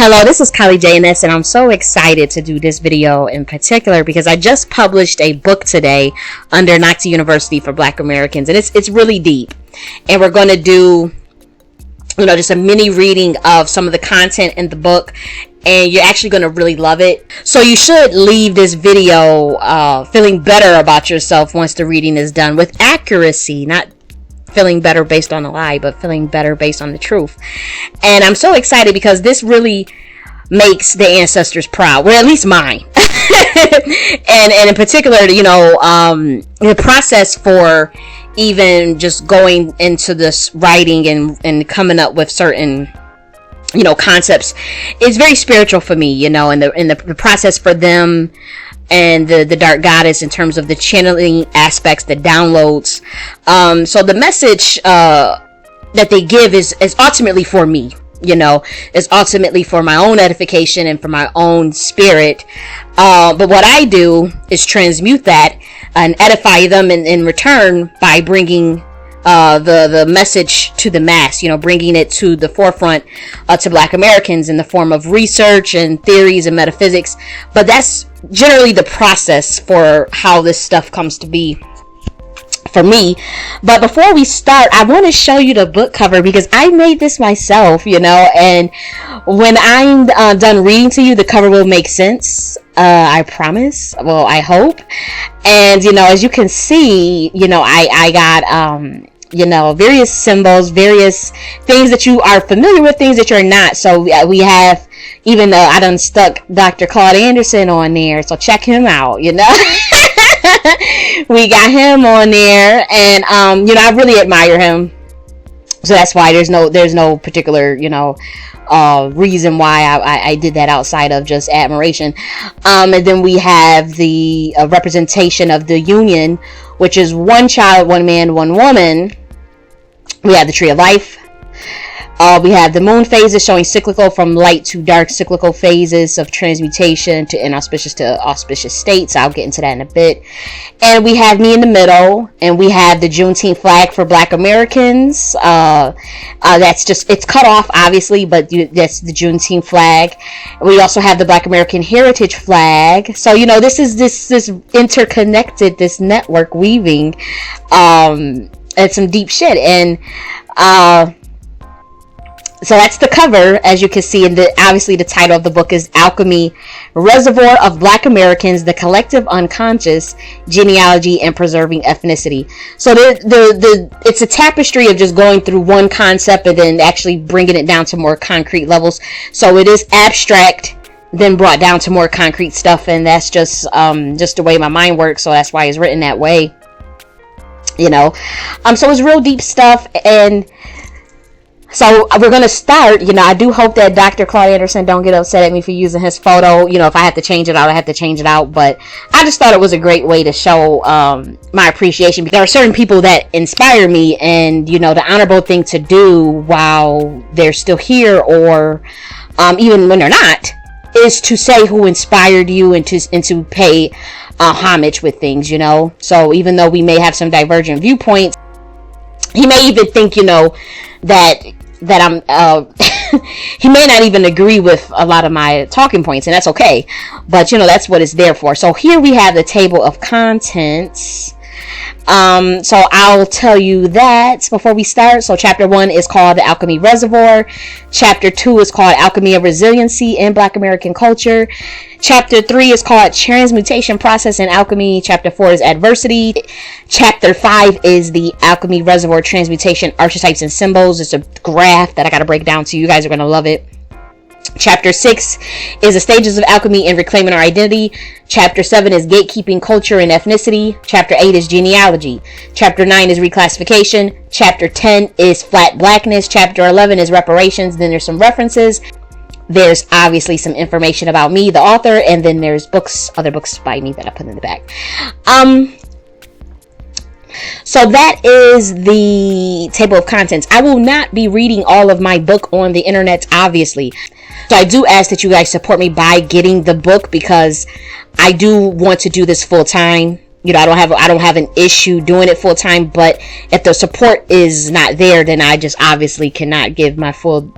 Hello, this is J.N.S, and I'm so excited to do this video in particular because I just published a book today under Knox University for Black Americans, and it's really deep. And we're going to do, just a mini reading of some of the content in the book, and you're actually going to really love it. So you should leave this video feeling better about yourself once the reading is done, with accuracy, not feeling better based on a lie, but feeling better based on the truth. And I'm so excited because this really makes the ancestors proud, well, at least mine. and in particular, the process for even just going into this writing and coming up with certain concepts is very spiritual for me, and the process for them and the dark goddess in terms of the channeling aspects, the downloads. So the message that they give is ultimately for me, is ultimately for my own edification and for my own spirit. But what I do is transmute that and edify them in return by bringing the message to the mass, bringing it to the forefront to Black Americans in the form of research and theories and metaphysics. But that's generally the process for how this stuff comes to be for me. But before we start, I want to show you the book cover because I made this myself, and when I'm done reading to you, the cover will make sense. I promise. Well, I hope. And as you can see, I got various symbols, various things that you are familiar with, things that you're not. So we have, even I done stuck Dr. Claude Anderson on there, so check him out. We got him on there, and I really admire him. So that's why there's no particular reason why I did that outside of just admiration. And then we have the representation of the union, which is one child, one man, one woman. We have the tree of life. We have the moon phases showing cyclical from light to dark, cyclical phases of transmutation to inauspicious to auspicious states. I'll get into that in a bit. And we have me in the middle, and we have the Juneteenth flag for Black Americans. That's just, it's cut off obviously, but that's the Juneteenth flag. We also have the Black American Heritage flag. So this is this interconnected, this network weaving, and some deep shit. And so that's the cover, as you can see, and obviously the title of the book is Alchemy Reservoir of Black Americans, the Collective Unconscious, Genealogy, and Preserving Ethnicity. So it's a tapestry of just going through one concept and then actually bringing it down to more concrete levels. So it is abstract, then brought down to more concrete stuff, and that's just the way my mind works. So that's why it's written that way. So it's real deep stuff, and so we're going to start. I do hope that Dr. Claude Anderson don't get upset at me for using his photo. If I have to change it out, I have to change it out. But I just thought it was a great way to show my appreciation. There are certain people that inspire me, and, the honorable thing to do while they're still here, or even when they're not, is to say who inspired you and to pay homage with things, So even though we may have some divergent viewpoints, he may even think, that I'm he may not even agree with a lot of my talking points, and that's okay, but that's what it's there for. So here we have the table of contents. So I'll tell you that before we start. So chapter 1 is called the Alchemy Reservoir. Chapter 2 is called Alchemy of Resiliency in Black American Culture. Chapter 3 is called Transmutation Process in Alchemy. Chapter 4 is Adversity. Chapter 5 is the Alchemy Reservoir Transmutation Archetypes and Symbols. It's a graph that I got to break down to you. You guys are going to love it. Chapter 6 is the stages of alchemy and reclaiming our identity. Chapter 7 is gatekeeping, culture, and ethnicity. Chapter 8 is genealogy. Chapter 9 is reclassification. Chapter 10 is flat blackness. Chapter 11 is reparations. Then there's some references. There's obviously some information about me, the author, and then there's other books by me that I put in the back. So that is the table of contents. I will not be reading all of my book on the internet, obviously. So I do ask that you guys support me by getting the book, because I do want to do this full time. I don't have an issue doing it full time, but if the support is not there, then I just obviously cannot give my full,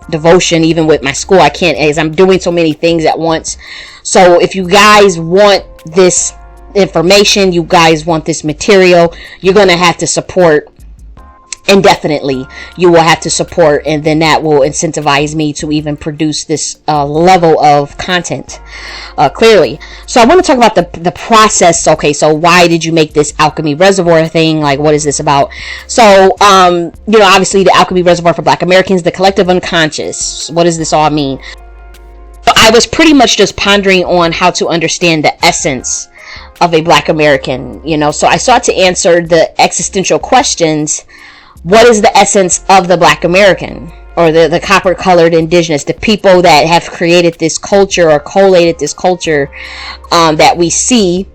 devotion. Even with my school, I can't, as I'm doing so many things at once. So if you guys want this information, you guys want this material, you're going to have to support indefinitely. You will have to support, and then that will incentivize me to even produce this level of content clearly. So I want to talk about the process. Okay, so why did you make this Alchemy Reservoir thing? Like, what is this about? So obviously the Alchemy Reservoir for Black Americans, the collective unconscious. What does this all mean? So I was pretty much just pondering on how to understand the essence of a Black American, so I sought to answer the existential questions. What is the essence of the Black American, or the copper colored indigenous, the people that have created this culture or collated this culture that we see?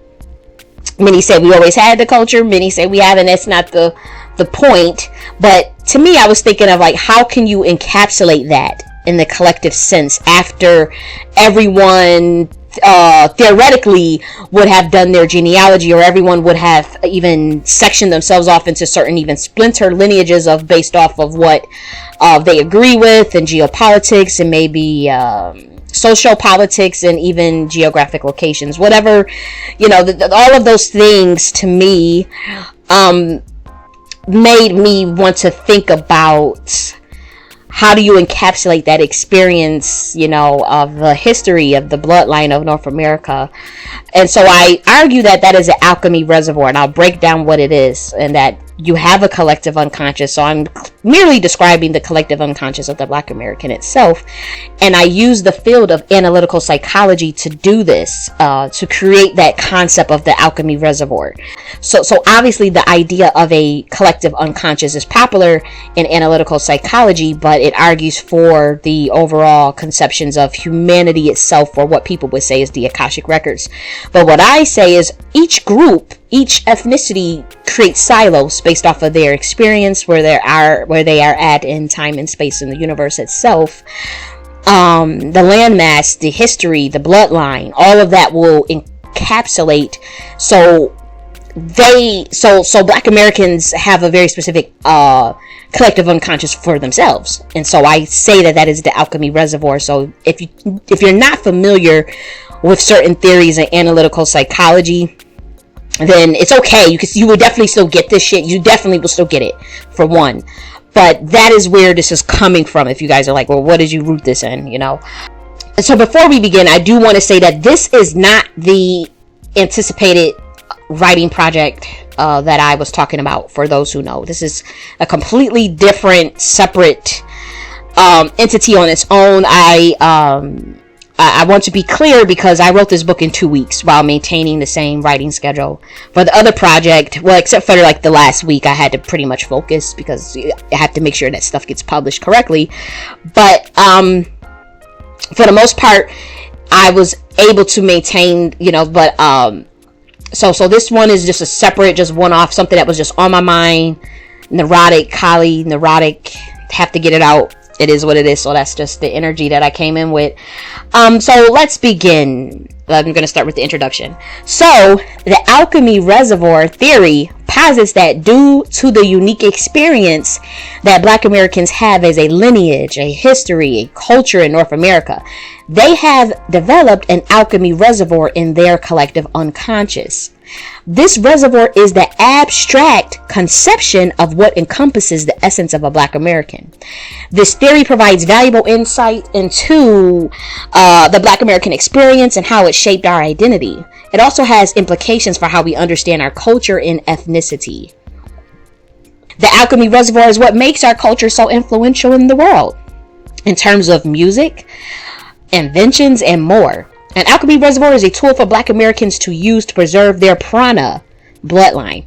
Many say we always had the culture, many say we haven't. That's not the point. But to me, I was thinking of like, how can you encapsulate that in the collective sense after everyone theoretically would have done their genealogy, or everyone would have even sectioned themselves off into certain even splinter lineages based off of what they agree with, and geopolitics, and maybe social politics, and even geographic locations, whatever, all of those things to me made me want to think about, how do you encapsulate that experience, of the history of the bloodline of North America? And so I argue that is an alchemy reservoir, and I'll break down what it is, and that you have a collective unconscious. So I'm merely describing the collective unconscious of the Black American itself. And I use the field of analytical psychology to do this, to create that concept of the alchemy reservoir. So obviously the idea of a collective unconscious is popular in analytical psychology, but it argues for the overall conceptions of humanity itself, or what people would say is the Akashic records. But what I say is each group, each ethnicity creates silos based off of their experience, where they are at in time and space in the universe itself. The landmass, the history, the bloodline, all of that will encapsulate. So Black Americans have a very specific collective unconscious for themselves, and so I say that is the alchemy reservoir. So if you're not familiar with certain theories in analytical psychology, then it's okay. You will definitely still get this shit. You definitely will still get it, for one. But that is where this is coming from. If you guys are like, well, what did you root this in, And so before we begin, I do want to say that this is not the anticipated writing project that I was talking about. For those who know, this is a completely different, separate entity on its own. I want to be clear, because I wrote this book in 2 weeks while maintaining the same writing schedule. For the other project, well, except for like the last week, I had to pretty much focus, because I have to make sure that stuff gets published correctly. But for the most part, I was able to maintain, so this one is just a separate, just one-off, something that was just on my mind. Neurotic, have to get it out. It is what it is. So that's just the energy that I came in with. So let's begin. I'm going to start with the introduction. So the alchemy reservoir theory posits that due to the unique experience that Black Americans have as a lineage, a history, a culture in North America, they have developed an alchemy reservoir in their collective unconscious. This reservoir is the abstract conception of what encompasses the essence of a Black American. This theory provides valuable insight into the Black American experience and how it shaped our identity. It also has implications for how we understand our culture and ethnicity. The alchemy reservoir is what makes our culture so influential in the world, in terms of music, inventions, and more. An alchemy reservoir is a tool for Black Americans to use to preserve their prana bloodline.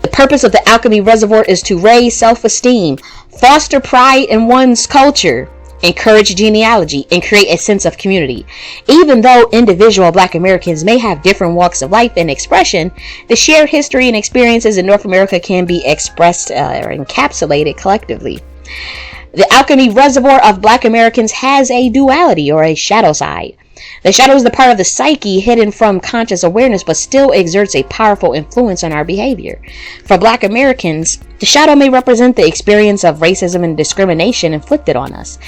The purpose of the alchemy reservoir is to raise self-esteem, foster pride in one's culture, encourage genealogy, and create a sense of community. Even though individual Black Americans may have different walks of life and expression, the shared history and experiences in North America can be expressed or encapsulated collectively. The alchemy reservoir of Black Americans has a duality, or a shadow side. The shadow is the part of the psyche hidden from conscious awareness, but still exerts a powerful influence on our behavior. For Black Americans, the shadow may represent the experience of racism and discrimination inflicted on us,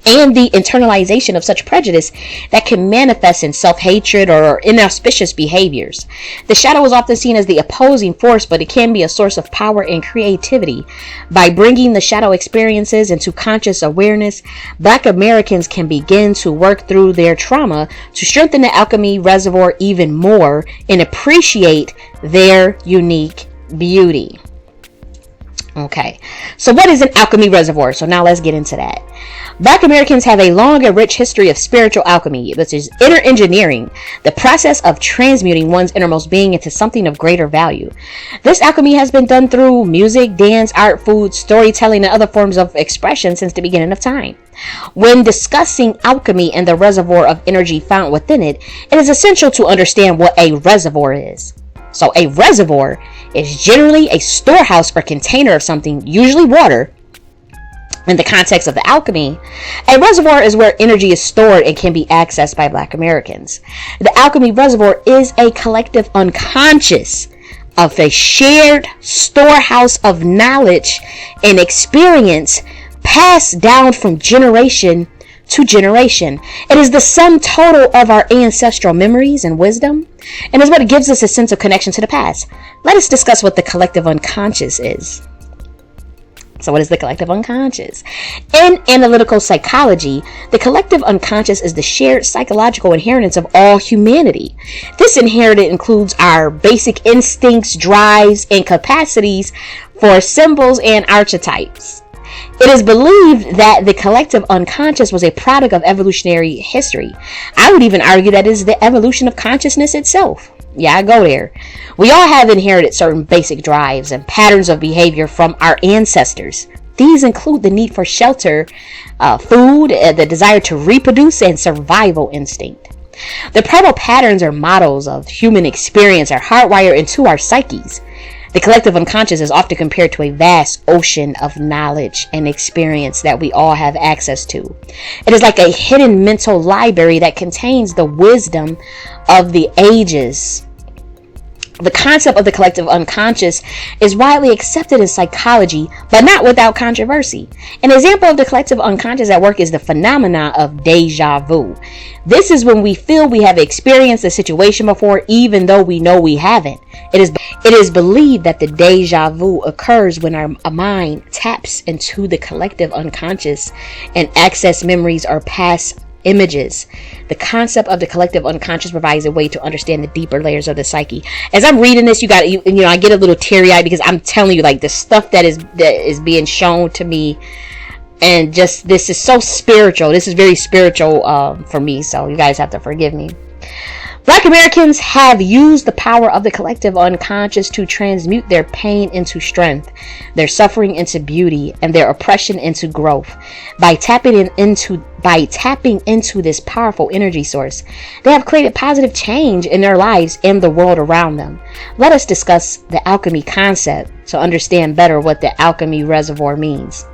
and the internalization of such prejudice that can manifest in self-hatred or inauspicious behaviors. The shadow is often seen as the opposing force, but it can be a source of power and creativity. By bringing the shadow experiences into conscious awareness, Black Americans can begin to work through their trauma to strengthen the alchemy reservoir even more and appreciate their unique beauty. Okay, so what is an alchemy reservoir? So now let's get into that. Black Americans have a long and rich history of spiritual alchemy, which is inner engineering, the process of transmuting one's innermost being into something of greater value. This alchemy has been done through music, dance, art, food, storytelling, and other forms of expression since the beginning of time. When discussing alchemy and the reservoir of energy found within it, it is essential to understand what a reservoir is. So a reservoir is generally a storehouse or container of something, usually water. In the context of the alchemy, a reservoir is where energy is stored and can be accessed by Black Americans. The alchemy reservoir is a collective unconscious of a shared storehouse of knowledge and experience passed down from generation to generation. It is the sum total of our ancestral memories and wisdom, and is what gives us a sense of connection to the past. Let us discuss what the collective unconscious is. So what is the collective unconscious? In analytical psychology, the collective unconscious is the shared psychological inheritance of all humanity. This inheritance includes our basic instincts, drives, and capacities for symbols and archetypes. It is believed that the collective unconscious was a product of evolutionary history. I would even argue that it is the evolution of consciousness itself. Yeah, I go there. We all have inherited certain basic drives and patterns of behavior from our ancestors. These include the need for shelter, food, the desire to reproduce, and survival instinct. The primal patterns or models of human experience are hardwired into our psyches. The collective unconscious is often compared to a vast ocean of knowledge and experience that we all have access to. It is like a hidden mental library that contains the wisdom of the ages. The concept of the collective unconscious is widely accepted in psychology, but not without controversy. An example of the collective unconscious at work is the phenomena of deja vu. This is when we feel we have experienced a situation before, even though we know we haven't. It is believed that the deja vu occurs when our mind taps into the collective unconscious and access memories or past images. The concept of the collective unconscious provides a way to understand the deeper layers of the psyche. As I'm reading this, I get a little teary-eyed because I'm telling you, like, the stuff that is being shown to me, and just this is so spiritual. This is very spiritual for me, so you guys have to forgive me. Black Americans have used the power of the collective unconscious to transmute their pain into strength, their suffering into beauty, and their oppression into growth. By tapping into this powerful energy source, they have created positive change in their lives and the world around them. Let us discuss the alchemy concept to understand better what the alchemy reservoir means.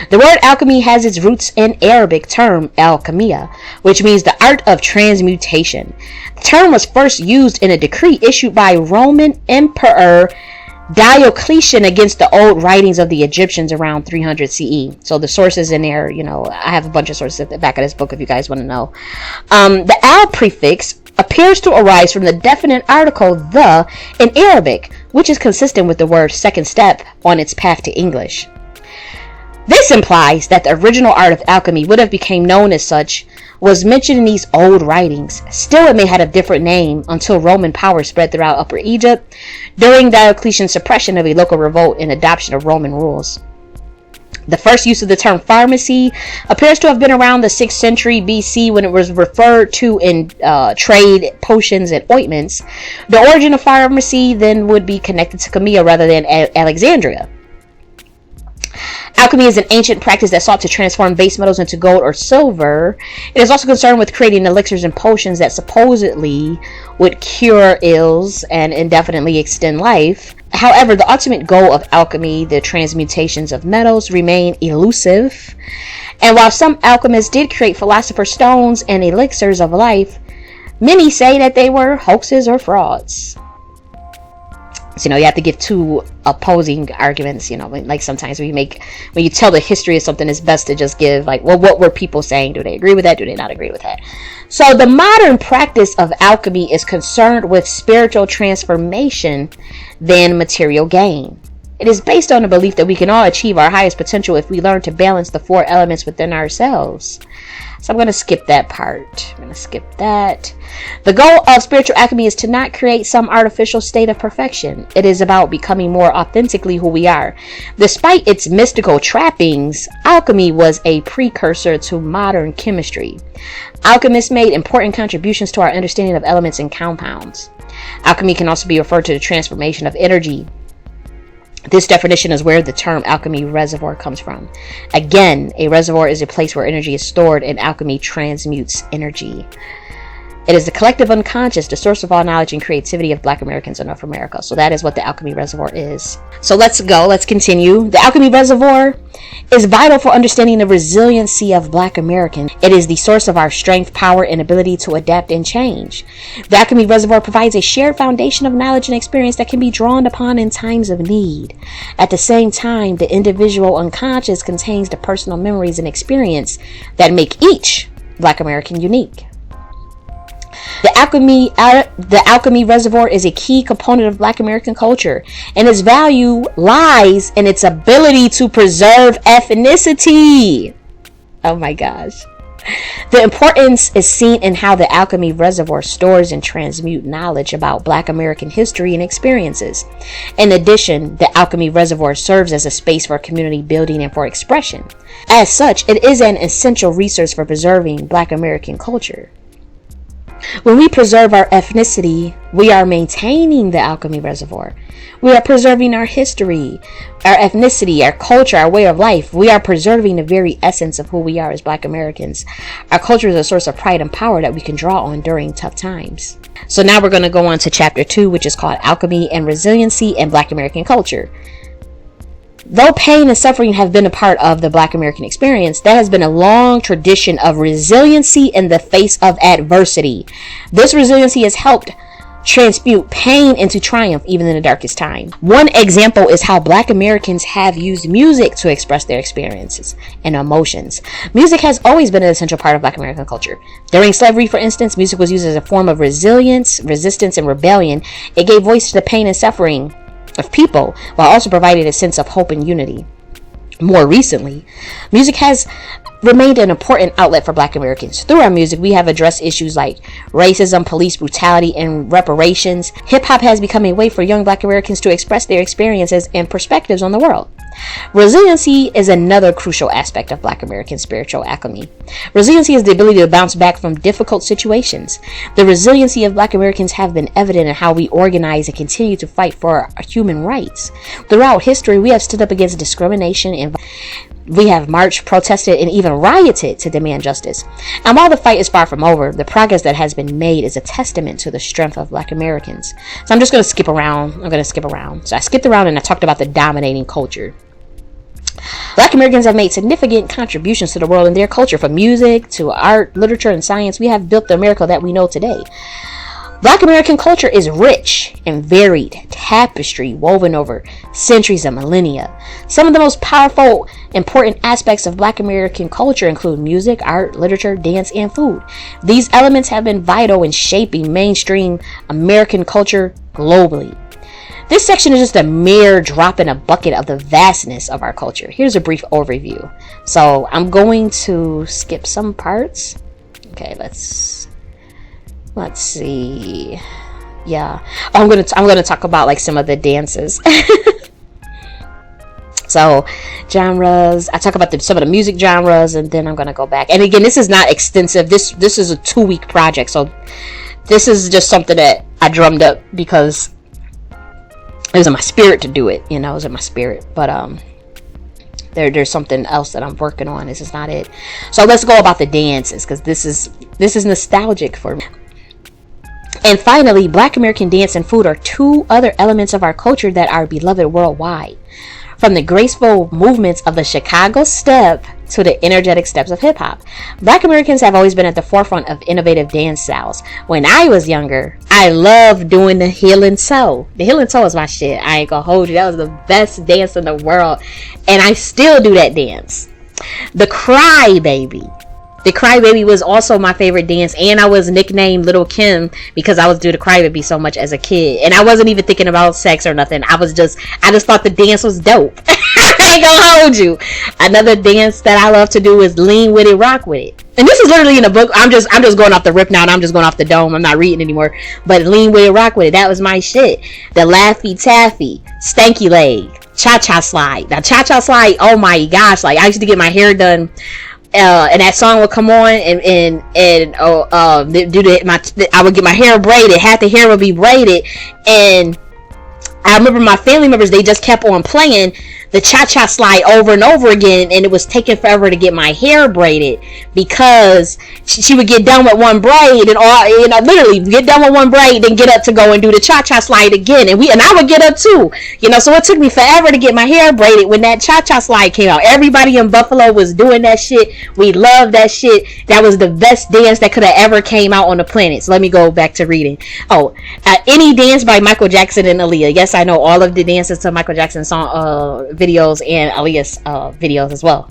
The word alchemy has its roots in Arabic term alchemia, which means the art of transmutation. The term was first used in a decree issued by Roman Emperor Diocletian against the old writings of the Egyptians around 300 CE. So the sources in there, I have a bunch of sources at the back of this book if you guys want to know. The al prefix appears to arise from the definite article the in Arabic, which is consistent with the word second step on its path to English. This implies that the original art of alchemy would have become known as such was mentioned in these old writings. Still, it may have had a different name until Roman power spread throughout Upper Egypt during Diocletian's suppression of a local revolt and adoption of Roman rules. The first use of the term pharmacy appears to have been around the 6th century BC when it was referred to in trade, potions, and ointments. The origin of pharmacy then would be connected to Chemia rather than Alexandria. Alchemy is an ancient practice that sought to transform base metals into gold or silver. It is also concerned with creating elixirs and potions that supposedly would cure ills and indefinitely extend life. However, the ultimate goal of alchemy, the transmutations of metals, remain elusive. And while some alchemists did create philosopher's stones and elixirs of life, many say that they were hoaxes or frauds. So, you have to give two opposing arguments, like sometimes when you tell the history of something, it's best to just give like, well, what were people saying? Do they agree with that? Do they not agree with that? So the modern practice of alchemy is concerned with spiritual transformation than material gain. It is based on the belief that we can all achieve our highest potential if we learn to balance the four elements within ourselves. So I'm going to skip that part. I'm going to skip that. The goal of spiritual alchemy is to not create some artificial state of perfection. It is about becoming more authentically who we are. Despite its mystical trappings, alchemy was a precursor to modern chemistry. Alchemists made important contributions to our understanding of elements and compounds. Alchemy can also be referred to the transformation of energy. This definition is where the term alchemy reservoir comes from. Again, a reservoir is a place where energy is stored, and alchemy transmutes energy. It is the collective unconscious, the source of all knowledge and creativity of Black Americans in North America. So that is what the Alchemy Reservoir is. So let's continue. The Alchemy Reservoir is vital for understanding the resiliency of Black Americans. It is the source of our strength, power, and ability to adapt and change. The Alchemy Reservoir provides a shared foundation of knowledge and experience that can be drawn upon in times of need. At the same time, the individual unconscious contains the personal memories and experience that make each Black American unique. The Alchemy Reservoir is a key component of Black American culture, and its value lies in its ability to preserve ethnicity. Oh my gosh. The importance is seen in how the Alchemy Reservoir stores and transmutes knowledge about Black American history and experiences. In addition, the Alchemy Reservoir serves as a space for community building and for expression. As such, it is an essential resource for preserving Black American culture. When we preserve our ethnicity, we are maintaining the Alchemy Reservoir. We are preserving our history, our ethnicity, our culture, our way of life. We are preserving the very essence of who we are as Black Americans. Our culture is a source of pride and power that we can draw on during tough times. So now we're going to go on to chapter 2, which is called Alchemy and Resiliency in Black American Culture. Though pain and suffering have been a part of the Black American experience, there has been a long tradition of resiliency in the face of adversity. This resiliency has helped transmute pain into triumph even in the darkest time. One example is how Black Americans have used music to express their experiences and emotions. Music has always been an essential part of Black American culture. During slavery, for instance, music was used as a form of resilience, resistance, and rebellion. It gave voice to the pain and suffering of people while also providing a sense of hope and unity. More recently, music has remained an important outlet for Black Americans. Through our music, we have addressed issues like racism, police brutality, and reparations. Hip-hop has become a way for young Black Americans to express their experiences and perspectives on the world. Resiliency is another crucial aspect of Black American spiritual alchemy. Resiliency is the ability to bounce back from difficult situations. The resiliency of Black Americans have been evident in how we organize and continue to fight for our human rights. Throughout history, we have stood up against discrimination and we have marched, protested, and even rioted to demand justice. And while the fight is far from over, the progress that has been made is a testament to the strength of Black Americans. So I'm just going to skip around. So I skipped around and I talked about the dominating culture. Black Americans have made significant contributions to the world in their culture, from music to art, literature, and science. We have built the America that we know today. Black American culture is rich and varied tapestry woven over centuries and millennia. Some of the most powerful, important aspects of Black American culture include music, art, literature, dance, and food. These elements have been vital in shaping mainstream American culture globally. This section is just a mere drop in a bucket of the vastness of our culture. Here's a brief overview. So I'm going to skip some parts. Okay, let's see. Yeah, I'm gonna talk about like some of the dances. So genres, I talk about some of the music genres, and then I'm gonna go back. And again, this is not extensive. This is a 2-week project, so this is just something that I drummed up because it was in my spirit to do it. It was in my spirit. But There's something else that I'm working on. This is not it. So let's go about the dances, because this is nostalgic for me. And finally, Black American dance and food are two other elements of our culture that are beloved worldwide. From the graceful movements of the Chicago step to the energetic steps of hip-hop, Black Americans have always been at the forefront of innovative dance styles. When I was younger, I loved doing the heel and toe. The heel and toe is my shit. I ain't gonna hold you. That was the best dance in the world. And I still do that dance. The Cry Baby. The Cry Baby was also my favorite dance, and I was nicknamed Little Kim because I was doing the Cry Baby so much as a kid, and I wasn't even thinking about sex or nothing. I just thought the dance was dope. I ain't gonna hold you. Another dance that I love to do is Lean With It, Rock With It. And this is literally in a book. I'm just going off the rip now, and I'm just going off the dome. I'm not reading anymore. But Lean With It, Rock With It, that was my shit. The Laffy Taffy, Stanky Leg, Cha-Cha Slide. Now Cha-Cha Slide, oh my gosh, like I used to get my hair done. And that song would come on, and I would get my hair braided. Half the hair would be braided, and I remember my family members, they just kept on playing the Cha-Cha Slide over and over again, and it was taking forever to get my hair braided because she would get done with one braid and literally get done with one braid, then get up to go and do the Cha-Cha Slide again, and I would get up too, so it took me forever to get my hair braided when that Cha-Cha Slide came out. Everybody in Buffalo was doing that shit. We loved that shit. That was the best dance that could have ever came out on the planet. So let me go back to reading. Any Dance by Michael Jackson and Aaliyah. Yes, I know all of the dances to Michael Jackson song videos and Aaliyah's videos as well.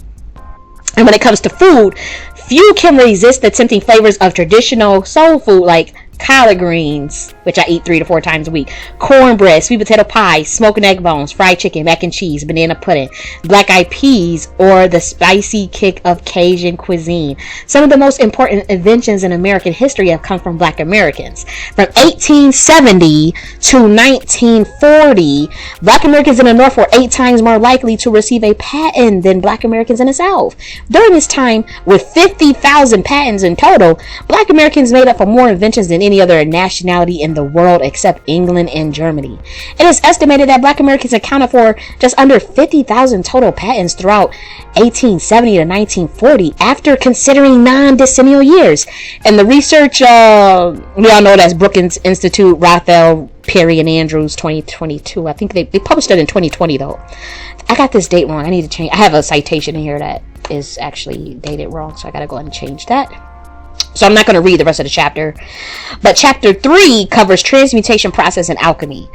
And when it comes to food, few can resist the tempting flavors of traditional soul food like collard greens, which I eat 3 to 4 times a week, cornbread, sweet potato pie, smoked egg bones, fried chicken, mac and cheese, banana pudding, black eyed peas, or the spicy kick of Cajun cuisine. Some of the most important inventions in American history have come from Black Americans. From 1870 to 1940, Black Americans in the North were 8 times more likely to receive a patent than Black Americans in the South. During this time, with 50,000 patents in total, Black Americans made up for more inventions than any other nationality in the world except England and Germany. It is estimated that Black Americans accounted for just under 50,000 total patents throughout 1870 to 1940 after considering non-decennial years. And the research, we all know that's Brookings Institute, Rothel, Perry, and Andrews 2022. I think they published it in 2020 though. I got this date wrong. I need to change. I have a citation in here that is actually dated wrong, so I gotta go ahead and change that. So I'm not going to read the rest of the chapter. But chapter 3 covers transmutation process and alchemy.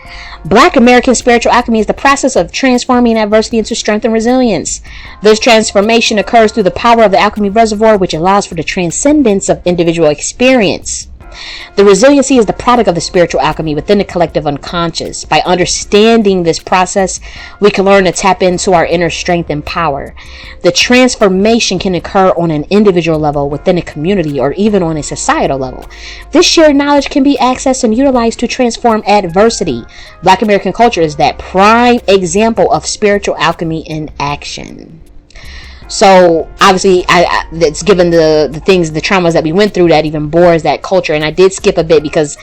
Black American spiritual alchemy is the process of transforming adversity into strength and resilience. This transformation occurs through the power of the Alchemy Reservoir, which allows for the transcendence of individual experience. The resiliency is the product of the spiritual alchemy within the collective unconscious. By understanding this process, we can learn to tap into our inner strength and power. The transformation can occur on an individual level, within a community, or even on a societal level. This shared knowledge can be accessed and utilized to transform adversity. Black American culture is that prime example of spiritual alchemy in action. So obviously it's given the things, the traumas that we went through that even bores that culture. And I did skip a bit because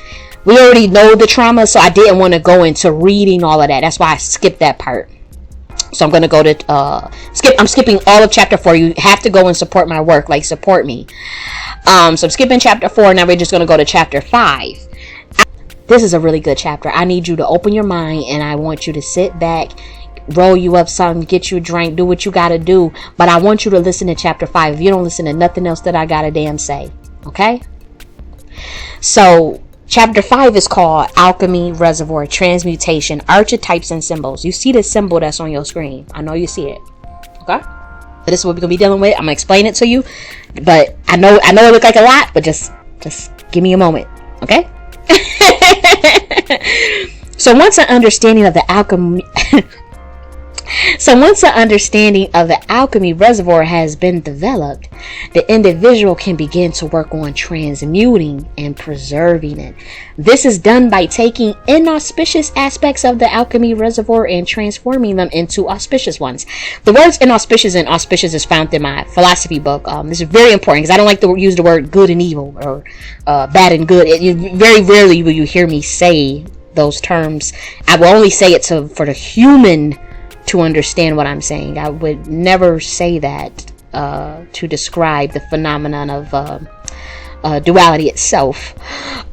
we already know the trauma, so I didn't want to go into reading all of that. That's why I skipped that part. So I'm going to go to I'm skipping all of chapter 4. You have to go and support my work, like support me. So I'm skipping chapter 4. Now we're just going to go to chapter 5. This is a really good chapter. I need you to open your mind, and I want you to sit back, roll you up something, get you a drink, do what you gotta do. But I want you to listen to chapter 5. If you don't listen to nothing else that I gotta damn say, okay? So chapter 5 is called Alchemy Reservoir, Transmutation, Archetypes and Symbols. You see the symbol that's on your screen. I know you see it. Okay? So this is what we're gonna be dealing with. I'm gonna explain it to you. But I know it look like a lot, but just give me a moment. Okay? So once an understanding of the alchemy reservoir has been developed, the individual can begin to work on transmuting and preserving it. This is done by taking inauspicious aspects of the alchemy reservoir and transforming them into auspicious ones. The words inauspicious and auspicious is found in my philosophy book. This is very important because I don't like to use the word good and evil or bad and good. Very rarely will you hear me say those terms. I will only say it for the human to understand what I'm saying. I would never say that to describe the phenomenon of duality itself.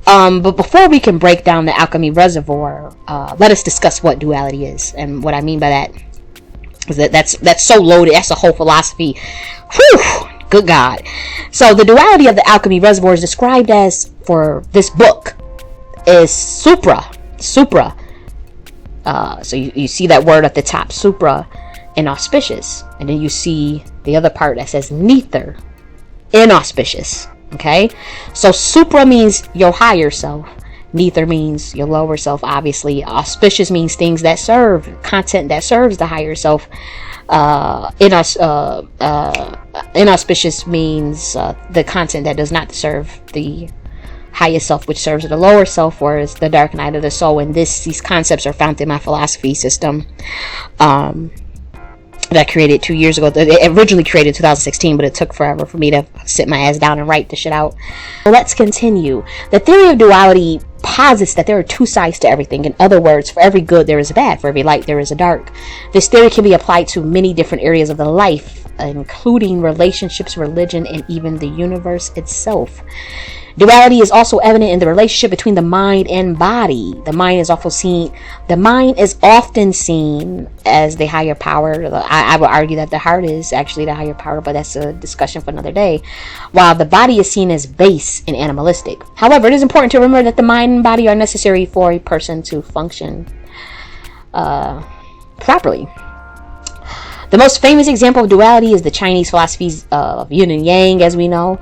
But before we can break down the Alchemy Reservoir, let us discuss what duality is. And what I mean by that is that's so loaded. That's a whole philosophy. Whew, good God. So the duality of the Alchemy Reservoir is described as, for this book, is supra. So you see that word at the top, supra, inauspicious. And then you see the other part that says neither, inauspicious. Okay, so supra means your higher self, neither means your lower self. Obviously, auspicious means things that serve, content that serves the higher self. Inauspicious means the content that does not serve the highest self, which serves the lower self, or is the dark night of the soul. And these concepts are found in my philosophy system that I created 2 years ago. It originally created in 2016, but it took forever for me to sit my ass down and write the shit out. Let's continue. The theory of duality posits that there are two sides to everything. In other words, for every good there is a bad, for every light there is a dark. This theory can be applied to many different areas of the life, including relationships, religion, and even the universe itself. Duality is also evident in the relationship between the mind and body. The mind is often seen as the higher power. I would argue that the heart is actually the higher power, but that's a discussion for another day. While the body is seen as base and animalistic. However, it is important to remember that the mind and body are necessary for a person to function properly. The most famous example of duality is the Chinese philosophies of yin and yang, as we know.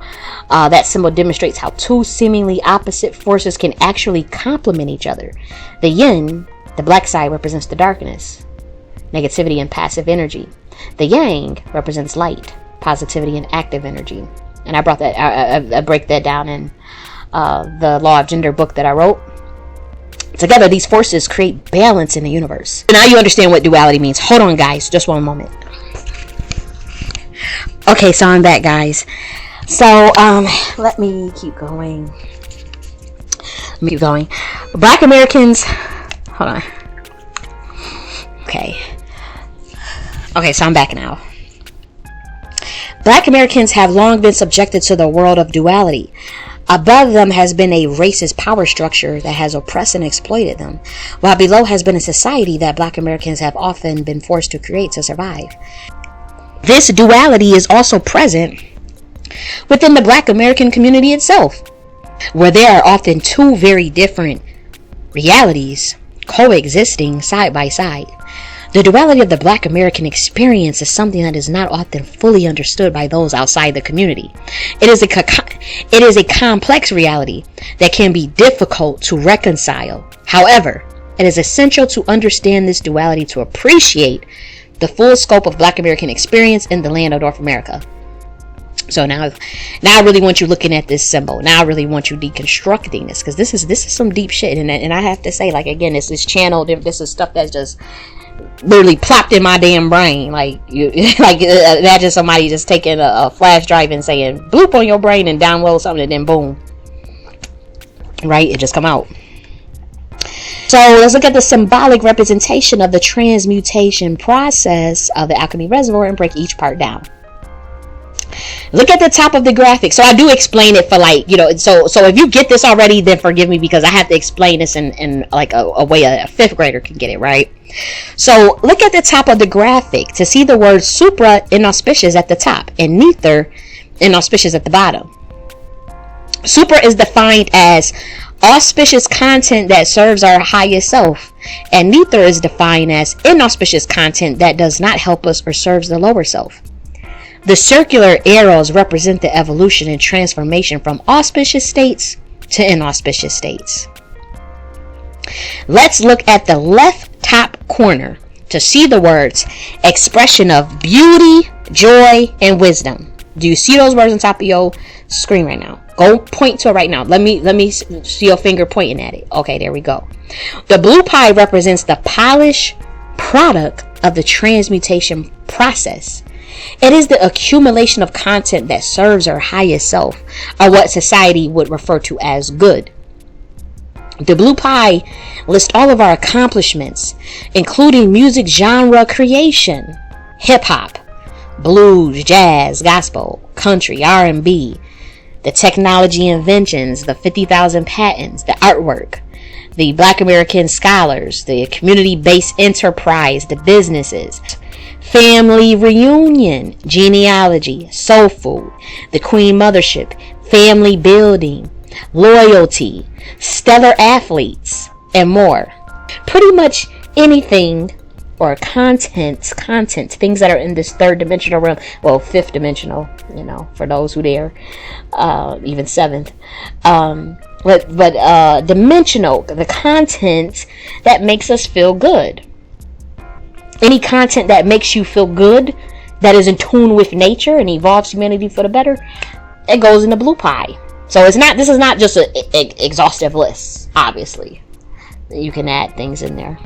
That symbol demonstrates how two seemingly opposite forces can actually complement each other. The yin, the black side, represents the darkness, negativity and passive energy. The yang represents light, positivity and active energy. And I brought that, I break that down in the Law of Gender book that I wrote. Together, these forces create balance in the universe. Now you understand what duality means. Hold on, guys. Just one moment. Okay, so I'm back, guys. So, let me keep going. Black Americans... Hold on. Okay, so I'm back now. Black Americans have long been subjected to the world of duality. Above them has been a racist power structure that has oppressed and exploited them, while below has been a society that Black Americans have often been forced to create to survive. This duality is also present within the Black American community itself, where there are often two very different realities coexisting side by side. The duality of the Black American experience is something that is not often fully understood by those outside the community. It is a complex reality that can be difficult to reconcile. However, it is essential to understand this duality to appreciate the full scope of Black American experience in the land of North America. So now I really want you looking at this symbol. Now I really want you deconstructing this, because this is some deep shit. And I have to say, like, again, this is channeled. This is stuff that's just literally plopped in my damn brain. Like, imagine somebody just taking a flash drive and saying bloop on your brain and download something, and then boom, right, it just come out. So let's look at the symbolic representation of the transmutation process of the Alchemy Reservoir and break each part down. Look at the top of the graphic. So I do explain it for, like, you know, so if you get this already, then forgive me, because I have to explain this in like a way a fifth grader can get it, right? So look at the top of the graphic to see the word supra inauspicious at the top and neither inauspicious at the bottom. Supra is defined as auspicious content that serves our highest self, and neither is defined as inauspicious content that does not help us or serves the lower self. The circular arrows represent the evolution and transformation from auspicious states to inauspicious states. Let's look at the left top corner to see the words expression of beauty, joy, and wisdom. Do you see those words on top of your screen right now? Go point to it right now. Let me see your finger pointing at it. Okay, there we go. The blue pie represents the polished product of the transmutation process. It is the accumulation of content that serves our highest self, or what society would refer to as good. The blue pie lists all of our accomplishments, including music genre creation, hip-hop, blues, jazz, gospel, country, R&B, the technology inventions, the 50,000 patents, the artwork, the Black American scholars, the community-based enterprise, the businesses, family reunion, genealogy, soul food, the Queen Mothership, family building, loyalty, stellar athletes, and more. Pretty much anything or content, things that are in this third dimensional realm, well, fifth dimensional, for those who dare, even seventh, but dimensional, the content that makes us feel good. Any content that makes you feel good, that is in tune with nature and evolves humanity for the better, it goes in the blue pie. So this is not just an exhaustive list, obviously. You can add things in there.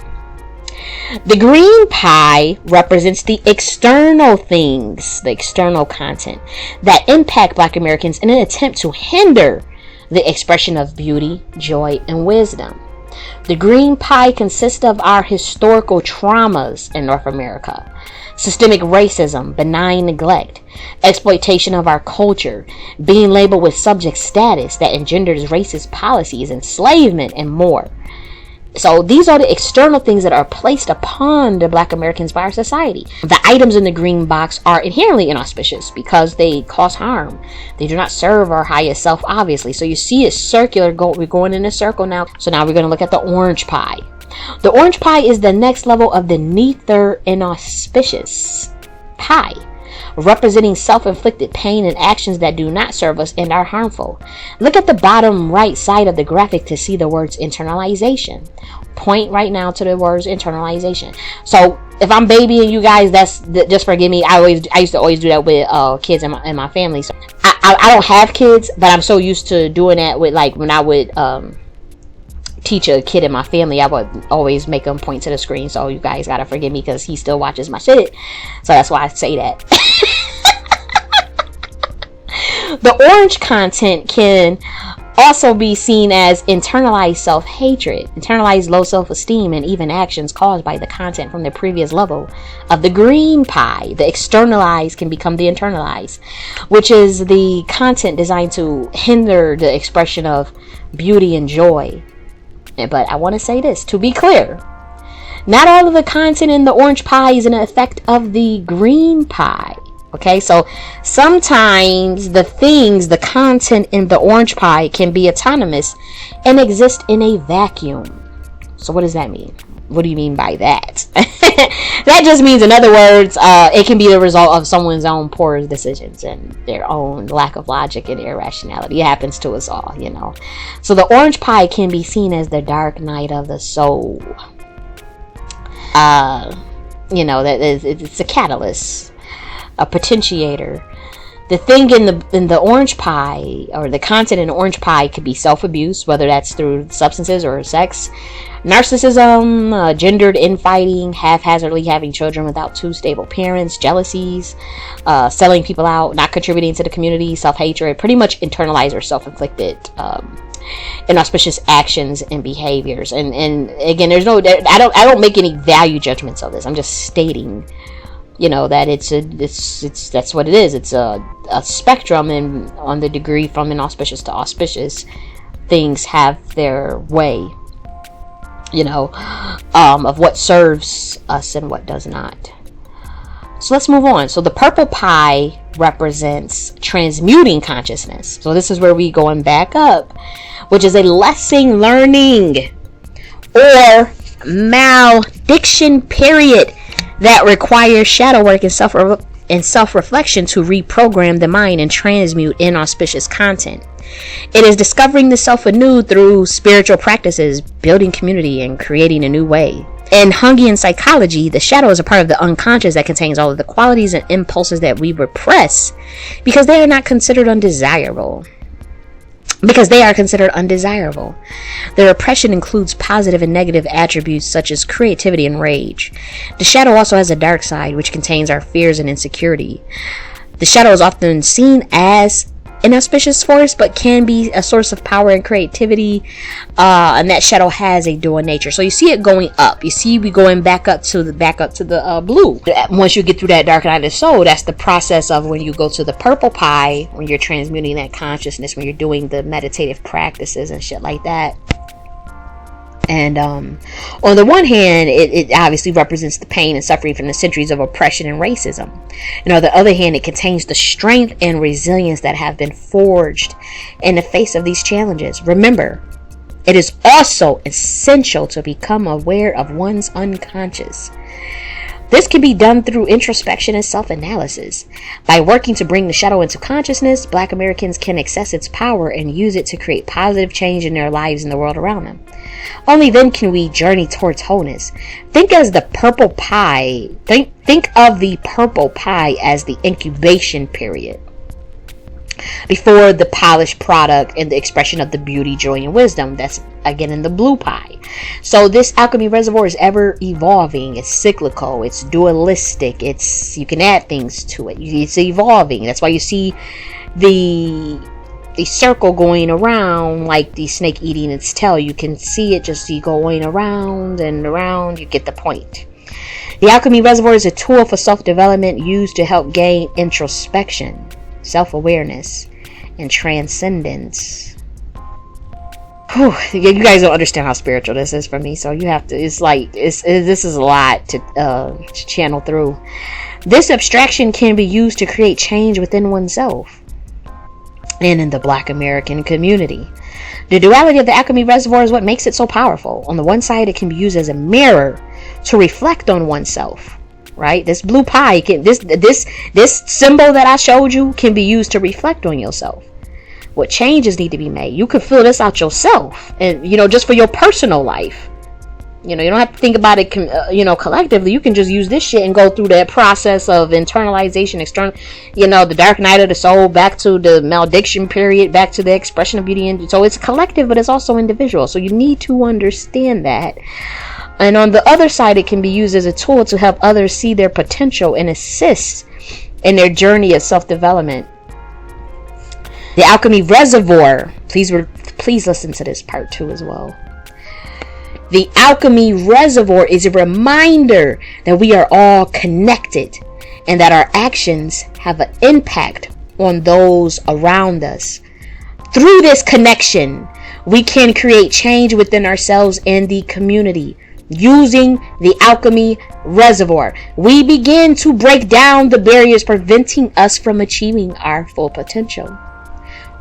The green pie represents the external things, the external content that impact Black Americans in an attempt to hinder the expression of beauty, joy, and wisdom. The green pie consists of our historical traumas in North America, systemic racism, benign neglect, exploitation of our culture, being labeled with subject status that engenders racist policies, enslavement, and more. So these are the external things that are placed upon the Black Americans by our society. The items in the green box are inherently inauspicious because they cause harm. They do not serve our highest self, obviously. So you see it's circular. We're going in a circle now. So now we're going to look at the orange pie. The orange pie is the next level of the neither inauspicious pie, representing self-inflicted pain and actions that do not serve us and are harmful. Look at the bottom right side of the graphic to see the words internalization. Point right now to the words internalization. So if I'm babying you guys, just forgive me. I used to always do that with kids in my family. So I don't have kids, but I'm so used to doing that with, like, when I would teach a kid in my family, I would always make them point to the screen. So you guys gotta forgive me because he still watches my shit. So that's why I say that. The orange content can also be seen as internalized self-hatred, internalized low self-esteem, and even actions caused by the content from the previous level of the green pie. The externalized can become the internalized, which is the content designed to hinder the expression of beauty and joy. But I want to say this, to be clear, not all of the content in the orange pie is an effect of the green pie. Okay, so sometimes the content in the orange pie can be autonomous and exist in a vacuum. So what does that mean? What do you mean by that? That just means, in other words, it can be the result of someone's own poor decisions and their own lack of logic and irrationality. It happens to us all, So the orange pie can be seen as the dark night of the soul. It's a catalyst, a potentiator. The thing in the orange pie, or the content in the orange pie, could be self-abuse, whether that's through substances or sex, narcissism, gendered infighting, haphazardly having children without two stable parents, jealousies, selling people out, not contributing to the community, self-hatred, pretty much internalized or self-inflicted inauspicious actions and behaviors. And again, I don't make any value judgments of this. I'm just stating, that it's that's what it is. It's a spectrum, and on the degree from inauspicious to auspicious, things have their way, of what serves us and what does not. So let's move on. So the purple pie represents transmuting consciousness. So this is where we going back up, which is a lesson learning or malediction period that requires shadow work and self-reflection to reprogram the mind and transmute inauspicious content. It is discovering the self anew through spiritual practices, building community, and creating a new way. In Jungian psychology, the shadow is a part of the unconscious that contains all of the qualities and impulses that we repress because they are considered undesirable. The repression includes positive and negative attributes such as creativity and rage. The shadow also has a dark side, which contains our fears and insecurity. The shadow is often seen as an auspicious force, but can be a source of power and creativity. And that shadow has a dual nature. So you see it going up. You see we going back up to the blue. Once you get through that dark night of the soul, that's the process of when you go to the purple pie, when you're transmuting that consciousness, when you're doing the meditative practices and shit like that. And on the one hand, it obviously represents the pain and suffering from the centuries of oppression and racism. And on the other hand, it contains the strength and resilience that have been forged in the face of these challenges. Remember, it is also essential to become aware of one's unconscious. This can be done through introspection and self-analysis. By working to bring the shadow into consciousness, Black Americans can access its power and use it to create positive change in their lives and the world around them. Only then can we journey towards wholeness. Think of the purple pie as the incubation period before the polished product and the expression of the beauty, joy, and wisdom. That's again in the blue pie. So this alchemy reservoir is ever evolving. It's cyclical. It's dualistic. You can add things to it. It's evolving. That's why you see the circle going around like the snake eating its tail. You can see it just going around and around. You get the point. The alchemy reservoir is a tool for self-development used to help gain introspection, self-awareness, and transcendence. Whew, you guys don't understand how spiritual this is for me, so you have to, this is a lot to channel through. This abstraction can be used to create change within oneself and in the Black American community. The duality of the alchemy reservoir is what makes it so powerful. On the one side, it can be used as a mirror to reflect on oneself. Right? This blue pie this symbol that I showed you can be used to reflect on yourself. What changes need to be made? You could fill this out yourself, and just for your personal life. You don't have to think about it collectively. You can just use this shit and go through that process of internalization, external, the dark night of the soul, back to the malediction period, back to the expression of beauty. And so it's collective, but it's also individual. So you need to understand that. And on the other side, it can be used as a tool to help others see their potential and assist in their journey of self-development. The alchemy reservoir, please listen to this part too as well. The alchemy reservoir is a reminder that we are all connected and that our actions have an impact on those around us. Through this connection, we can create change within ourselves and the community. Using the alchemy reservoir, we begin to break down the barriers preventing us from achieving our full potential.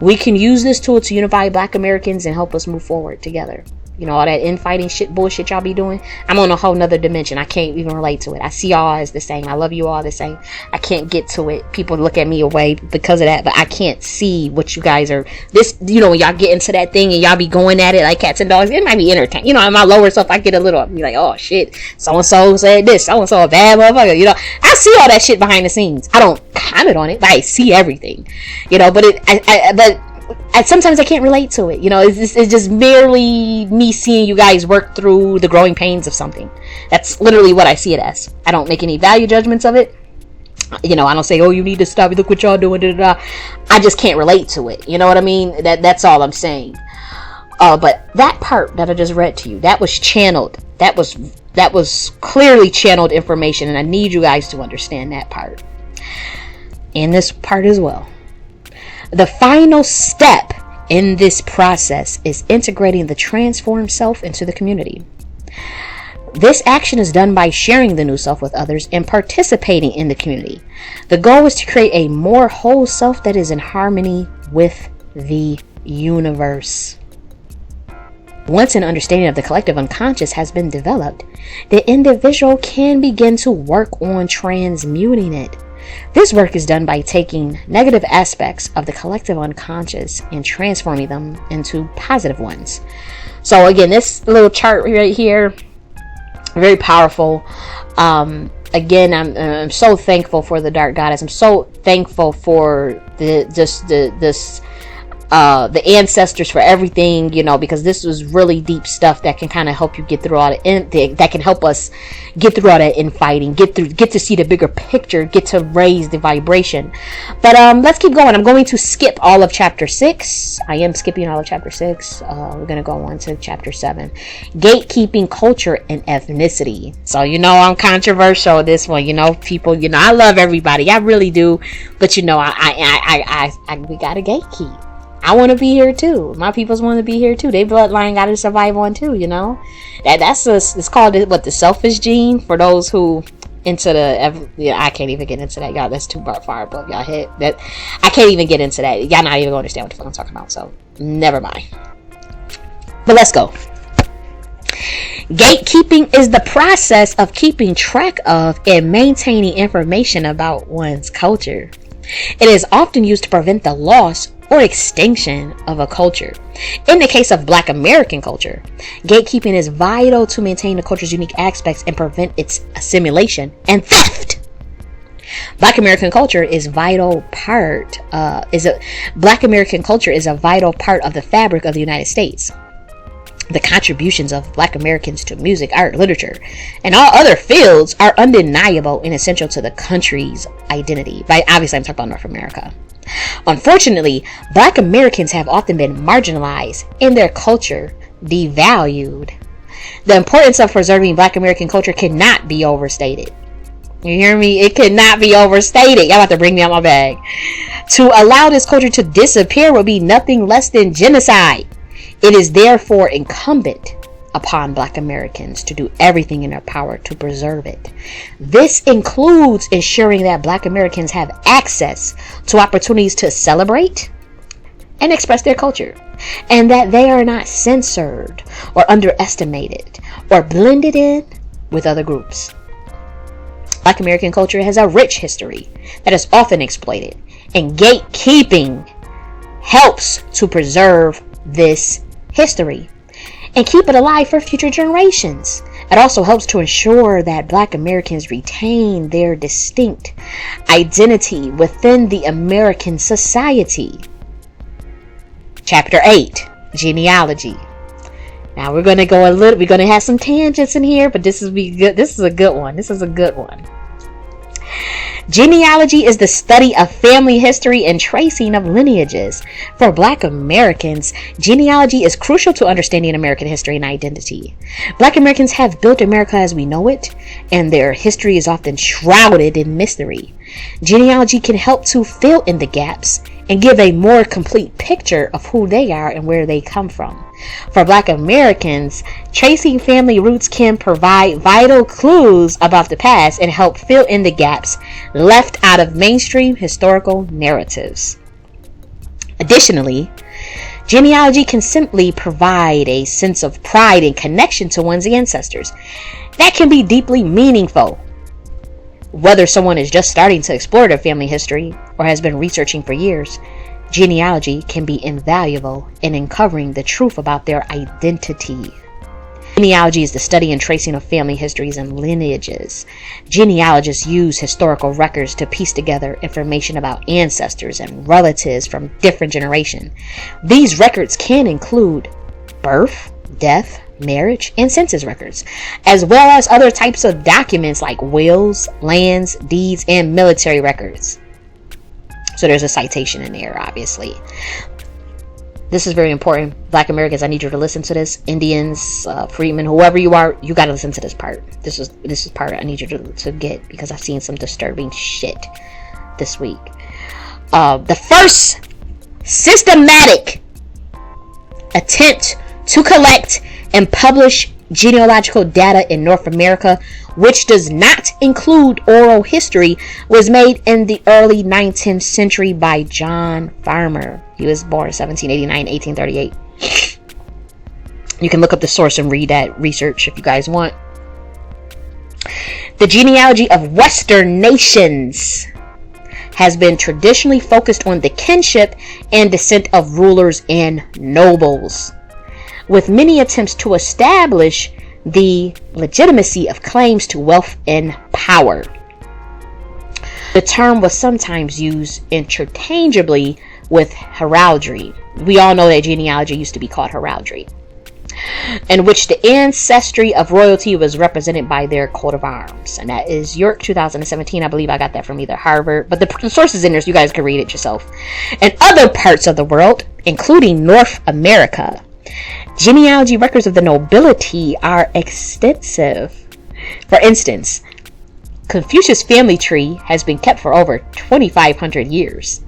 We can use this tool to unify Black Americans and help us move forward together. All that infighting shit, bullshit y'all be doing. I'm on a whole nother dimension. I can't even relate to it. I see y'all as the same. I love you all the same. I can't get to it. People look at me away because of that, but I can't see what you guys are. When y'all get into that thing and y'all be going at it like cats and dogs, it might be entertaining. In my lower self, I get a little, be like, oh shit, so-and-so said this, so-and-so a bad motherfucker. I see all that shit behind the scenes. I don't comment on it, but I see everything. But sometimes I can't relate to it. It's just merely me seeing you guys work through the growing pains of something. That's literally what I see it as. I don't make any value judgments of it. I don't say, oh, you need to stop. Look what y'all doing. Da, da, da. I just can't relate to it. You know what I mean? That's all I'm saying. But that part that I just read to you, that was channeled. That was clearly channeled information, and I need you guys to understand that part. And this part as well. The final step in this process is integrating the transformed self into the community. This action is done by sharing the new self with others and participating in the community. The goal is to create a more whole self that is in harmony with the universe. Once an understanding of the collective unconscious has been developed, the individual can begin to work on transmuting it. This work is done by taking negative aspects of the collective unconscious and transforming them into positive ones. So again, this little chart right here, very powerful. Again, I'm so thankful for the Dark Goddess. I'm so thankful for this the ancestors for everything, you know, because this was really deep stuff that can kind of help you get through all that can help us get through all that infighting, get to see the bigger picture, get to raise the vibration. But let's keep going. I'm going to skip all of chapter 6. I am skipping all of chapter 6. We're going to go on to chapter 7. Gatekeeping, culture, and ethnicity. So, you know, I'm controversial with this one. You know, people, you know, I love everybody. I really do. But, you know, we got to gatekeep. I want to be here too. My peoples want to be here too. They bloodline got to survive on too, you know. It's called the selfish gene for those who into the I can't even get into that, y'all. That's too far above y'all head. That I can't even get into that. Y'all not even gonna understand what the fuck I'm talking about. So never mind. But let's go. Gatekeeping is the process of keeping track of and maintaining information about one's culture. It is often used to prevent the loss or extinction of a culture. In the case of Black American culture, gatekeeping is vital to maintain the culture's unique aspects and prevent its assimilation and theft. Black American culture is a vital part of the fabric of the United States. The contributions of Black Americans to music, art, literature, and all other fields are undeniable and essential to the country's identity. Obviously, I'm talking about North America. Unfortunately, Black Americans have often been marginalized and their culture devalued. The importance of preserving Black American culture cannot be overstated. You hear me? It cannot be overstated. Y'all have to bring me out my bag. To allow this culture to disappear would be nothing less than genocide. It is therefore incumbent upon Black Americans to do everything in their power to preserve it. This includes ensuring that Black Americans have access to opportunities to celebrate and express their culture, and that they are not censored or underestimated or blended in with other groups. Black American culture has a rich history that is often exploited, and gatekeeping helps to preserve this history and keep it alive for future generations. It also helps to ensure that Black Americans retain their distinct identity within the American society. Chapter 8, Genealogy. Now we're going to have some tangents in here, but this is a good one. Genealogy is the study of family history and tracing of lineages. For Black Americans, genealogy is crucial to understanding American history and identity. Black Americans have built America as we know it, and their history is often shrouded in mystery. Genealogy can help to fill in the gaps and give a more complete picture of who they are and where they come from. For Black Americans, tracing family roots can provide vital clues about the past and help fill in the gaps left out of mainstream historical narratives. Additionally, genealogy can simply provide a sense of pride and connection to one's ancestors that can be deeply meaningful. Whether someone is just starting to explore their family history or has been researching for years, genealogy can be invaluable in uncovering the truth about their identity. Genealogy is the study and tracing of family histories and lineages. Genealogists use historical records to piece together information about ancestors and relatives from different generations. These records can include birth, death, marriage, and census records, as well as other types of documents like wills, lands, deeds, and military records. So there's a citation in there, obviously. This is very important. Black Americans, I need you to listen to this. Indians, Freedman, whoever you are, you got to listen to this part. This is part I need you to get, because I've seen some disturbing shit this week. The first systematic attempt to collect and publish genealogical data in North America, which does not include oral history, was made in the early 19th century by John Farmer. He was born 1789, 1838. You can look up the source and read that research if you guys want. The genealogy of Western nations has been traditionally focused on the kinship and descent of rulers and nobles, with many attempts to establish the legitimacy of claims to wealth and power. The term was sometimes used interchangeably with heraldry. We all know that genealogy used to be called heraldry, in which the ancestry of royalty was represented by their coat of arms. And that is York 2017. I believe I got that from either Harvard, but the source is in there so you guys can read it yourself. In other parts of the world, including North America, genealogy records of the nobility are extensive. For instance, Confucius' family tree has been kept for over 2,500 years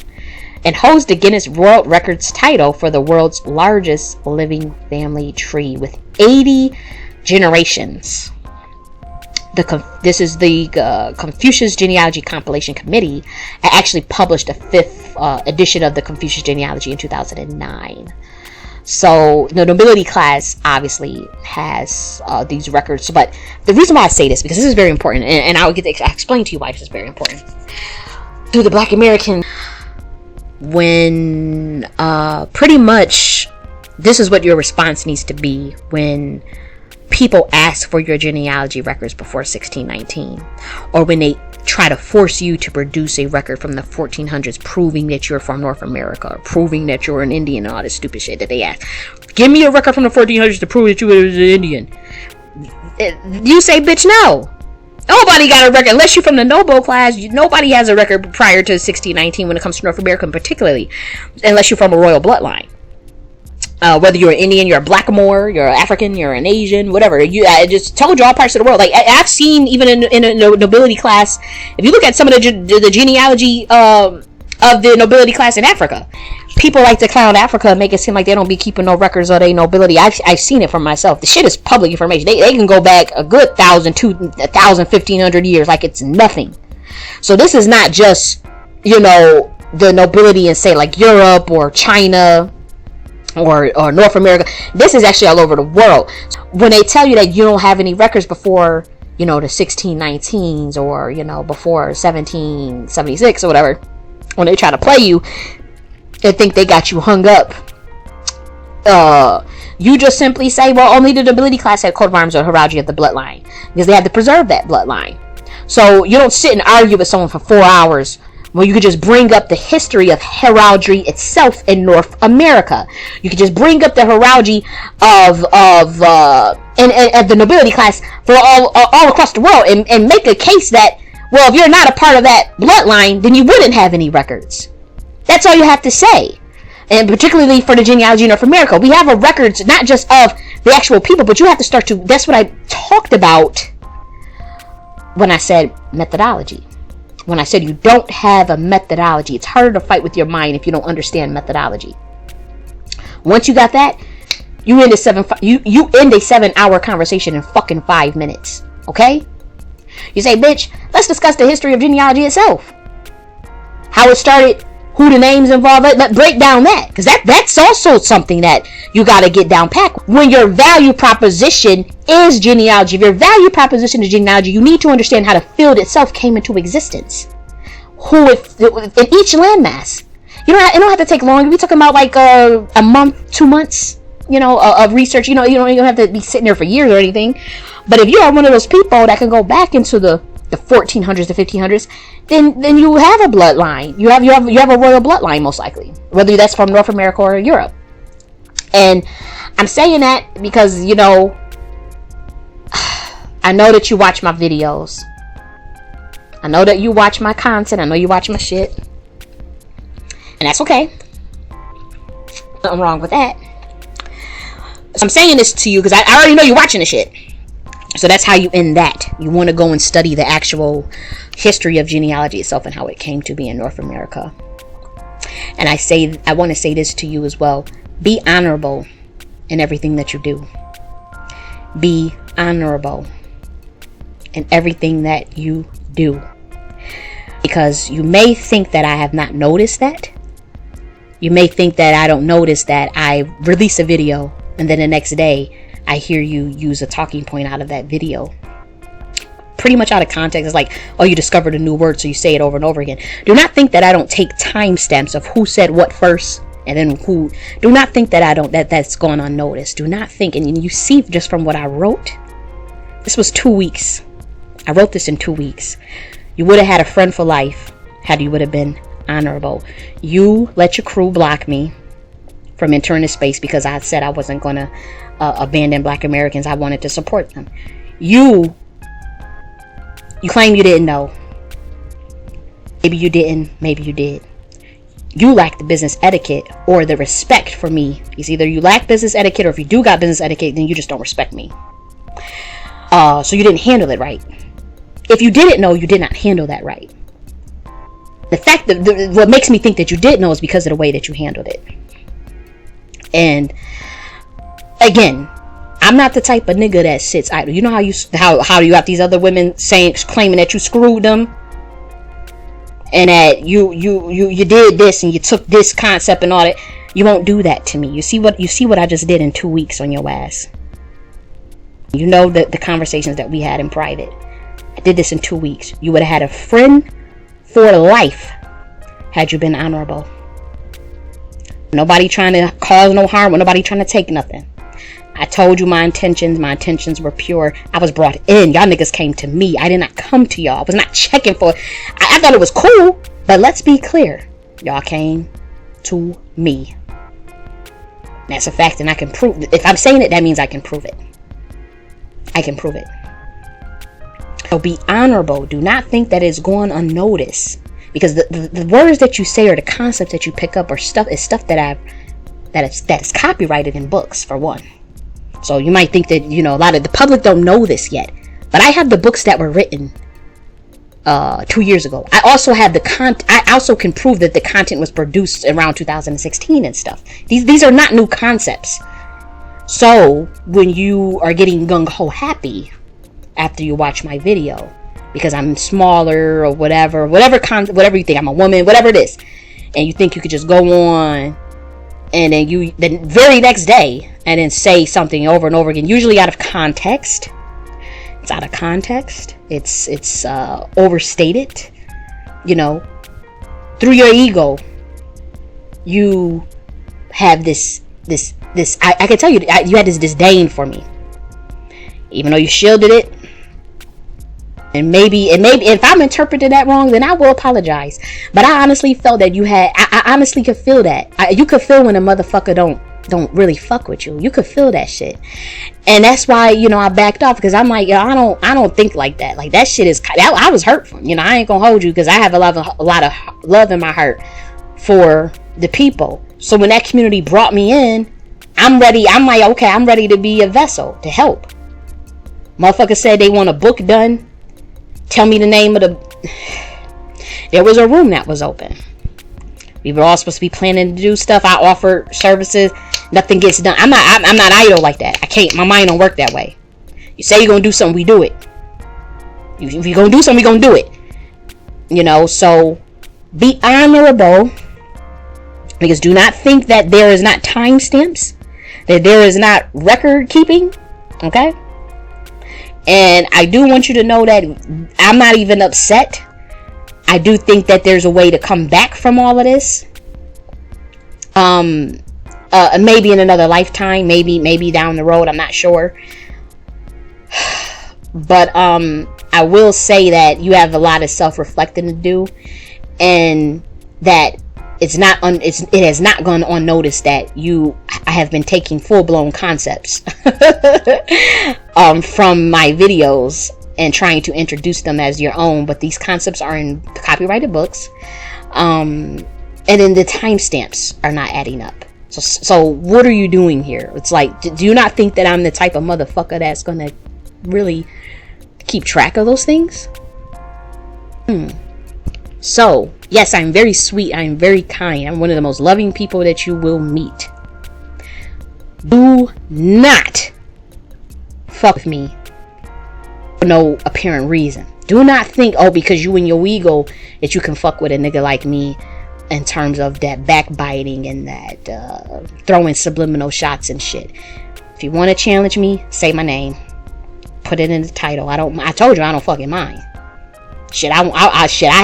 and holds the Guinness World Records title for the world's largest living family tree with 80 generations. This is the Confucius Genealogy Compilation Committee. I actually published a 5th edition of the Confucius Genealogy in 2009. So the nobility class obviously has these records. But the reason why I say this, because this is very important, and I'll explain to you why this is very important. To the Black American, when pretty much this is what your response needs to be when people ask for your genealogy records before 1619, or when they try to force you to produce a record from the 1400s proving that you're from North America, or proving that you're an Indian, and all this stupid shit that they ask. Give me a record from the 1400s to prove that you were an Indian. You say, bitch, no. Nobody got a record unless you're from the noble class. Nobody has a record prior to 1619 when it comes to North America, particularly unless you're from a royal bloodline. Whether you're an Indian, you're a Blackamoor, you're an African, you're an Asian, whatever. I just told you all parts of the world. Like I've seen even in a nobility class. If you look at some of the genealogy of the nobility class in Africa, people like to clown Africa and make it seem like they don't be keeping no records of their nobility. I've seen it for myself. The shit is public information. They can go back a good 1,000, 2,000, 1,500 years like it's nothing. So this is not just, the nobility in, say, like Europe or China or North America. This is actually all over the world. When they tell you that you don't have any records before, the 1619s or, before 1776 or whatever, when they try to play you, they think they got you hung up. You just simply say, well, only the nobility class had coat of arms or heraldry of the bloodline, because they had to preserve that bloodline. So you don't sit and argue with someone for 4 hours. Well, you could just bring up the history of heraldry itself in North America. You could just bring up the heraldry of the nobility class for all across the world and make a case that, well, if you're not a part of that bloodline, then you wouldn't have any records. That's all you have to say. And particularly for the genealogy in North America, we have a records not just of the actual people, but you have to start to, that's what I talked about when I said methodology. When I said you don't have a methodology, it's harder to fight with your mind if you don't understand methodology. Once you got that, you end a 7-hour conversation in fucking 5 minutes. Okay? You say, bitch, let's discuss the history of genealogy itself. How it started, who the names involved. Let's break down that, because that's also something that you got to get down pat. When your value proposition is genealogy, if your value proposition is genealogy, you need to understand how the field itself came into existence. In each landmass. It don't have to take long. We're talking about like a month, 2 months, of research. You don't have to be sitting there for years or anything. But if you are one of those people that can go back into the 1400s, the 1500s, then you have a bloodline. You have a royal bloodline, most likely, whether that's from North America or Europe. And I'm saying that because I know that you watch my videos. I know that you watch my content. I know you watch my shit, and that's okay. Nothing wrong with that. So I'm saying this to you because I already know you're watching the shit. So that's how you end that. You want to go and study the actual history of genealogy itself and how it came to be in North America. And I want to say this to you as well. Be honorable in everything that you do. Be honorable in everything that you do. Because you may think that I have not noticed that. You may think that I don't notice that I release a video and then the next day I hear you use a talking point out of that video. Pretty much out of context. It's like, oh, you discovered a new word, so you say it over and over again. Do not think that I don't take timestamps of who said what first and then who. Do not think that that's gone unnoticed. Do not think, and you see just from what I wrote, this was 2 weeks. I wrote this in 2 weeks. You would have had a friend for life had you would have been honorable. You let your crew block me from entering this space because I said I wasn't going to abandon Black Americans. I wanted to support them. You claim you didn't know. Maybe you didn't, maybe you did. You lack the business etiquette or the respect for me. It's either you lack business etiquette, or if you do got business etiquette, then you just don't respect me. So you didn't handle it right. If you didn't know, you did not handle that right. The fact that what makes me think that you did know is because of the way that you handled it. And again, I'm not the type of nigga that sits idle. You know how you have these other women claiming that you screwed them, and that you did this and you took this concept and all that. You won't do that to me. You see what I just did in 2 weeks on your ass. You know the conversations that we had in private. I did this in 2 weeks. You would have had a friend for life had you been honorable. Nobody trying to cause no harm, nobody trying to take nothing. I told you my intentions were pure. I was brought in. Y'all niggas came to me. I did not come to y'all. I was not checking for it. I thought it was cool, but let's be clear. Y'all came to me. That's a fact, and I can prove it. If I'm saying it, that means I can prove it. I can prove it. So be honorable. Do not think that it's going unnoticed, because the words that you say or the concepts that you pick up are stuff that is copyrighted in books, for one. So you might think that, a lot of the public don't know this yet, but I have the books that were written 2 years ago. I also have I also can prove that the content was produced around 2016 and stuff. These are not new concepts. So when you are getting gung-ho happy after you watch my video because I'm smaller or whatever you think, I'm a woman, whatever it is, and you think you could just go on and then the very next day and then say something over and over again, usually out of context. It's out of context. It's overstated. Through your ego, you have this. I can tell you, you had this disdain for me, even though you shielded it. And maybe if I'm interpreting that wrong, then I will apologize. But I honestly felt that you had. I honestly could feel that. You could feel when a motherfucker don't really fuck with you. You could feel that shit, and that's why I backed off, because I'm like, I don't think like that. Like, that shit is. I was hurtful. I ain't gonna hold you, because I have a lot of love in my heart for the people. So when that community brought me in, I'm ready. I'm like, okay, I'm ready to be a vessel to help. Motherfucker said they want a book done. Tell me the name of there was a room that was open. We were all supposed to be planning to do stuff. I offered services. Nothing gets done. I'm not idle like that. I can't. My mind don't work that way. You say you're gonna do something, we do it. If you're gonna do something, we gonna do it. So be honorable. Because do not think that there is not timestamps, that there is not record keeping. Okay? And I do want you to know that I'm not even upset. I do think that there's a way to come back from all of this. Maybe in another lifetime, maybe down the road, I'm not sure. But I will say that you have a lot of self-reflecting to do, and that it has not gone unnoticed that I have been taking full-blown concepts from my videos and trying to introduce them as your own, but these concepts are in copyrighted books, and then the timestamps are not adding up. So what are you doing here? It's like, do you not think that I'm the type of motherfucker that's gonna really keep track of those things? So yes, I'm very sweet, I'm very kind, I'm one of the most loving people that you will meet. Do not fuck with me for no apparent reason. Do not think, because you and your ego, that you can fuck with a nigga like me, in terms of that backbiting and that throwing subliminal shots and shit. If you want to challenge me, say my name, put it in the title. I told you I don't fucking mind. Shit, I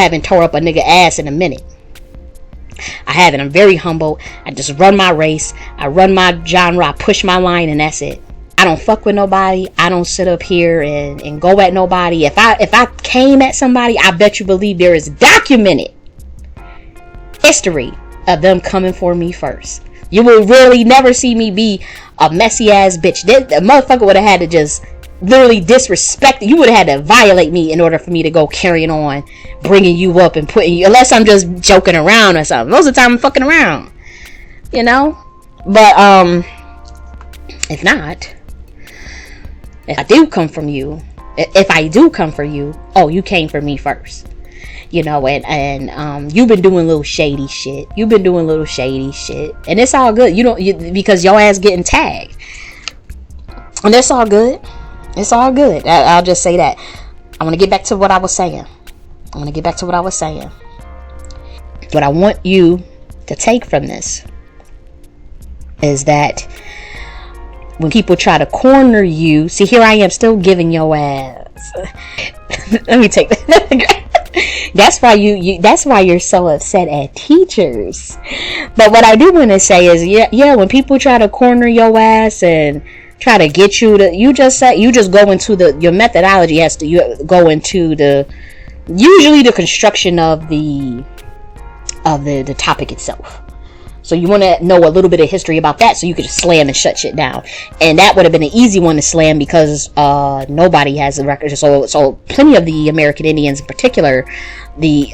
haven't tore up a nigga ass in a minute. I haven't. I'm very humble. I just run my race. I run my genre. I push my line, and that's it. I don't fuck with nobody. I don't sit up here and go at nobody. If I came at somebody, I bet you believe there is documented history of them coming for me first. You will really never see me be a messy ass bitch. The motherfucker would have had to just literally disrespect. You would have had to violate me in order for me to go carrying on, bringing you up and putting you, unless I'm just joking around or something. Most of the time I'm fucking around, you know. But if not, if I do come from you, if I do come for you, oh, you came for me first, you know. And you've been doing little shady shit. And it's all good. Because your ass getting tagged, and it's all good. It's all good. I'll just say that. I want to get back to what I was saying. What I want you to take from this is that when people try to corner you, see, here I am still giving your ass. Let me take that. That's why you're so upset at teachers. But what I do want to say is, yeah, when people try to corner your ass and try to get you to, you just go into your methodology has to go into usually the construction of the topic itself. So you want to know a little bit of history about that, so you could just slam and shut shit down. And that would have been an easy one to slam because nobody has a record. So plenty of the American Indians in particular, they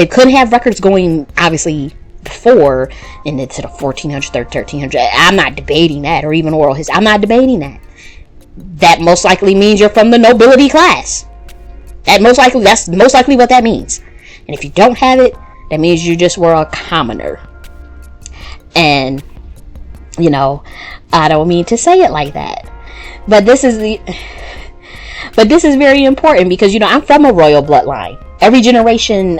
couldn't have records going obviously before into the 1400s, 1300s. I'm not debating that, or even oral history. I'm not debating that. That most likely means you're from the nobility class. That's most likely what that means. And if you don't have it, that means you just were a commoner. And you know, I don't mean to say it like that, but this is very important because, you know, I'm from a royal bloodline. Every generation,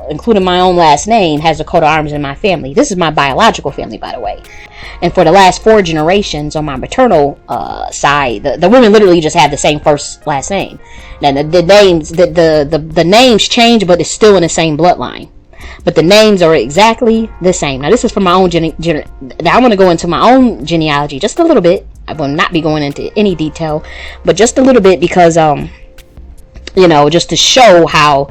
including my own last name, has a coat of arms in my family. This is my biological family, by the way. And for the last 4 generations on my maternal side, the women literally just have the same first last name. Now the names change, but it's still in the same bloodline. But the names are exactly the same. Now this is from my own now I want to go into my own genealogy just a little bit. I will not be going into any detail, but just a little bit because you know, just to show how,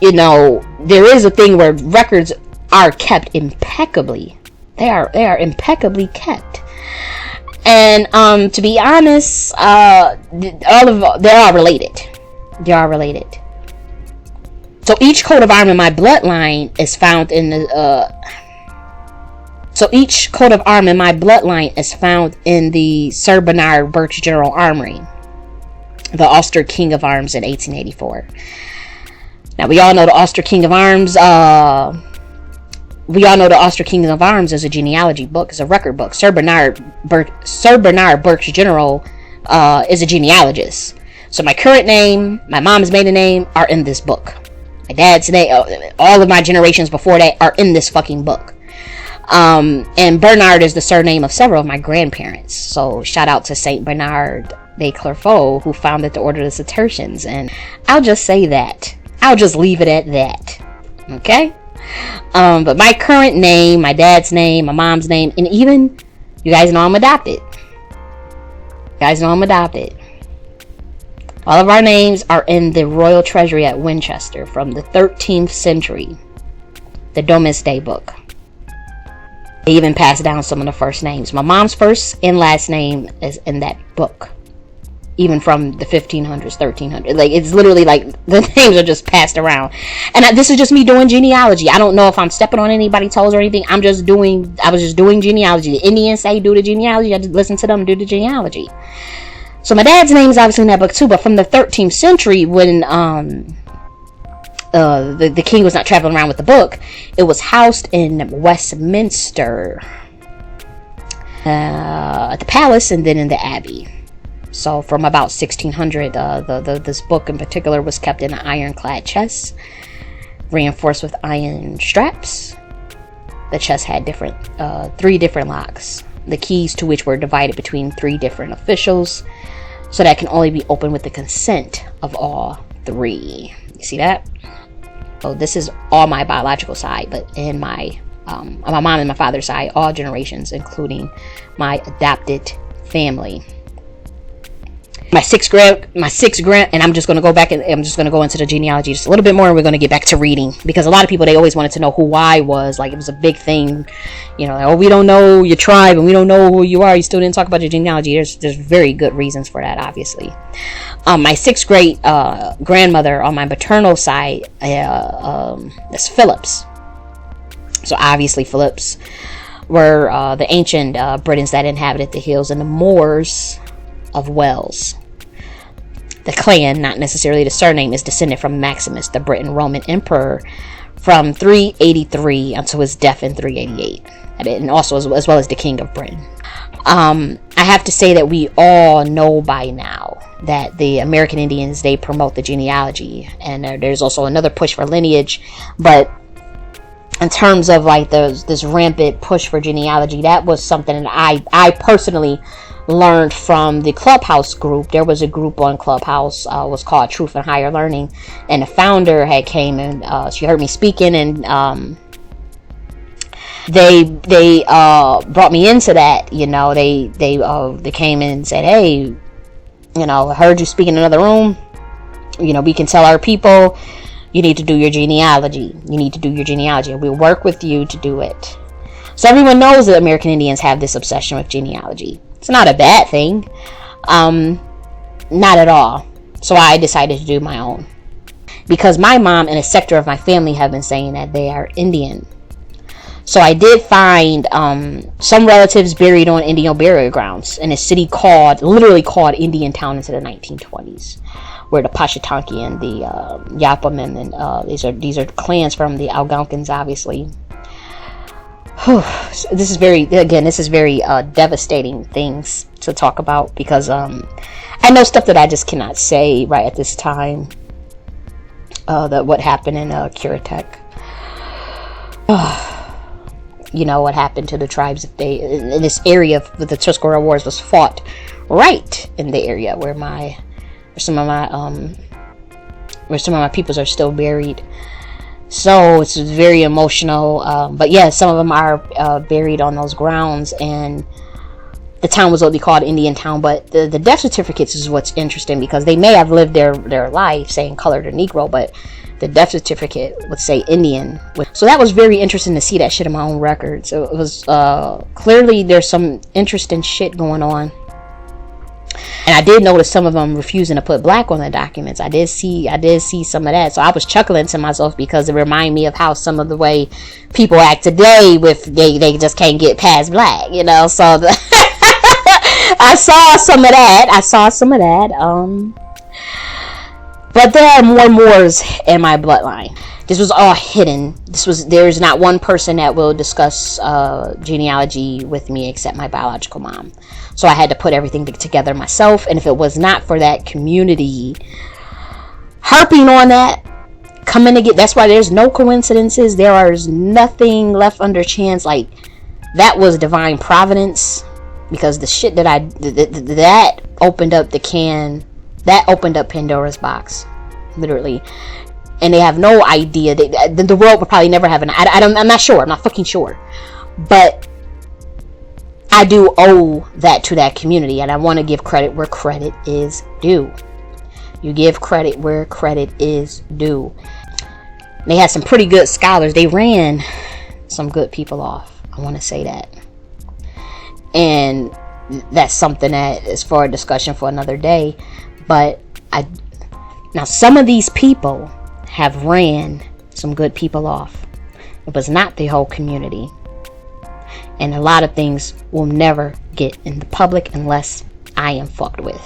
you know, there is a thing where records are kept impeccably. They are impeccably kept. And to be honest, they are related. So each coat of arms in my bloodline is found in the Sir Bernard Burke's General Armory, the Ulster King of Arms in 1884. Now we all know the Ulster King of Arms. Is a genealogy book. It's a record book. Sir Bernard Burke's General is a genealogist. So my current name, my mom's maiden name are in this book. My dad's name, all of my generations before that are in this fucking book. And Bernard is the surname of several of my grandparents. So shout out to Saint Bernard de Clairvaux, who founded the Order of the Cistercians. And I'll just say that. I'll just leave it at that. Okay? But my current name, my dad's name, my mom's name, and even, you guys know I'm adopted. All of our names are in the Royal Treasury at Winchester from the 13th century. The Domesday book. They even passed down some of the first names. My mom's first and last name is in that book. Even from the 1500s, 1300s. Like, it's literally like the names are just passed around. And this is just me doing genealogy. I don't know if I'm stepping on anybody's toes or anything. I was just doing genealogy. The Indians say do the genealogy. I just listen to them do the genealogy. So my dad's name is obviously in that book too. But from the 13th century, when the king was not traveling around with the book, it was housed in Westminster, at the palace, and then in the abbey. So from about 1600, this book in particular was kept in an ironclad chest, reinforced with iron straps. The chest had 3 different locks, the keys to which were divided between 3 different officials, so that can only be opened with the consent of all 3. You see that? So this is all my biological side, but in my on my mom and my father's side, all generations, including my adopted family. My sixth grand, and I'm just going to go back and I'm just going to go into the genealogy just a little bit more, and we're going to get back to reading, because a lot of people, they always wanted to know who I was. Like, it was a big thing, you know, like, oh, we don't know your tribe and we don't know who you are, you still didn't talk about your genealogy. There's very good reasons for that, obviously. My sixth great grandmother on my paternal side is Phillips. So obviously Phillips were the ancient Britons that inhabited the hills and the moors of Wales. The clan, not necessarily the surname, is descended from Maximus, the Briton Roman emperor, from 383 until his death in 388, and also as well as the King of Britain. I have to say that we all know by now that the American Indians, they promote the genealogy, and there's also another push for lineage. But in terms of like this rampant push for genealogy, that was something that I personally learned from the Clubhouse group. There was a group on Clubhouse, was called Truth and Higher Learning, and the founder had came and she heard me speaking, and they brought me into that. You know, they came in and said, hey, you know, I heard you speak in another room, you know, we can tell our people you need to do your genealogy, and we'll work with you to do it. So everyone knows that American Indians have this obsession with genealogy. It's not a bad thing. Not at all. So I decided to do my own. Because my mom and a sector of my family have been saying that they are Indian. So I did find some relatives buried on Indian burial grounds in a city literally called Indian Town into the 1920s. Where the Pashatanki and the Yapamim, and these are clans from the Algonquins, obviously. This is very devastating things to talk about, because I know stuff that I just cannot say right at this time. That what happened in Curatek. You know what happened to the tribes if they in this area with the Tuscarora Wars was fought right in the area where some of my peoples are still buried. So it's very emotional. But yeah, some of them are buried on those grounds, and the town was what they called Indian Town. But the death certificates is what's interesting, because they may have lived their life saying colored or Negro, but the death certificate would say Indian. So that was very interesting to see that shit in my own record. So it was clearly there's some interesting shit going on. And I did notice some of them refusing to put black on the documents. I did see some of that. So I was chuckling to myself, because it reminded me of how some of the way people act today with they just can't get past black, you know. So I saw some of that. But there are more Moors in my bloodline. This was all hidden. There's not one person that will discuss genealogy with me except my biological mom. So I had to put everything together myself. And if it was not for that community harping on that, coming to get, that's why there's no coincidences. There is nothing left under chance. Like, that was divine providence, because the shit that that opened up that opened up Pandora's box, literally. And they have no idea. The world would probably never have I'm not sure. I'm not fucking sure. But I do owe that to that community. And I want to give credit where credit is due. You give credit where credit is due. They had some pretty good scholars. They ran some good people off. I want to say that. And that's something that is for a discussion for another day. But now some of these people have ran some good people off. It was not the whole community. And a lot of things will never get in the public unless I am fucked with.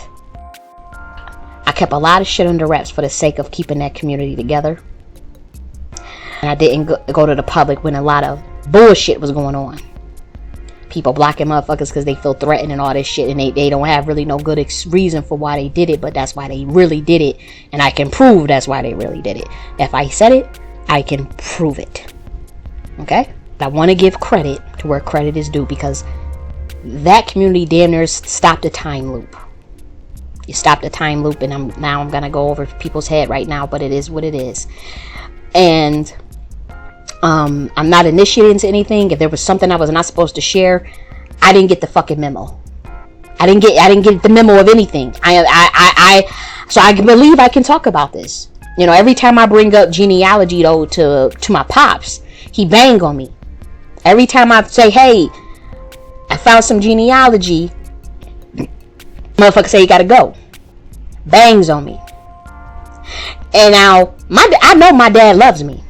I kept a lot of shit under wraps for the sake of keeping that community together. And I didn't go to the public when a lot of bullshit was going on. People blocking motherfuckers because they feel threatened and all this shit, and they don't have really no good reason for why they did it, but that's why they really did it, and I can prove that's why they really did it. If I said it, I can prove it. Okay? I want to give credit to where credit is due, because that community damn near stopped the time loop. You stopped the time loop, and I'm gonna go over people's head right now, but it is what it is. And I'm not initiated into anything. If there was something I was not supposed to share, I didn't get the fucking memo. I didn't get the memo of anything. So I believe I can talk about this. You know, every time I bring up genealogy though to my pops, he bang on me. Every time I say, hey, I found some genealogy, motherfucker say you gotta go. Bangs on me. And now I know my dad loves me,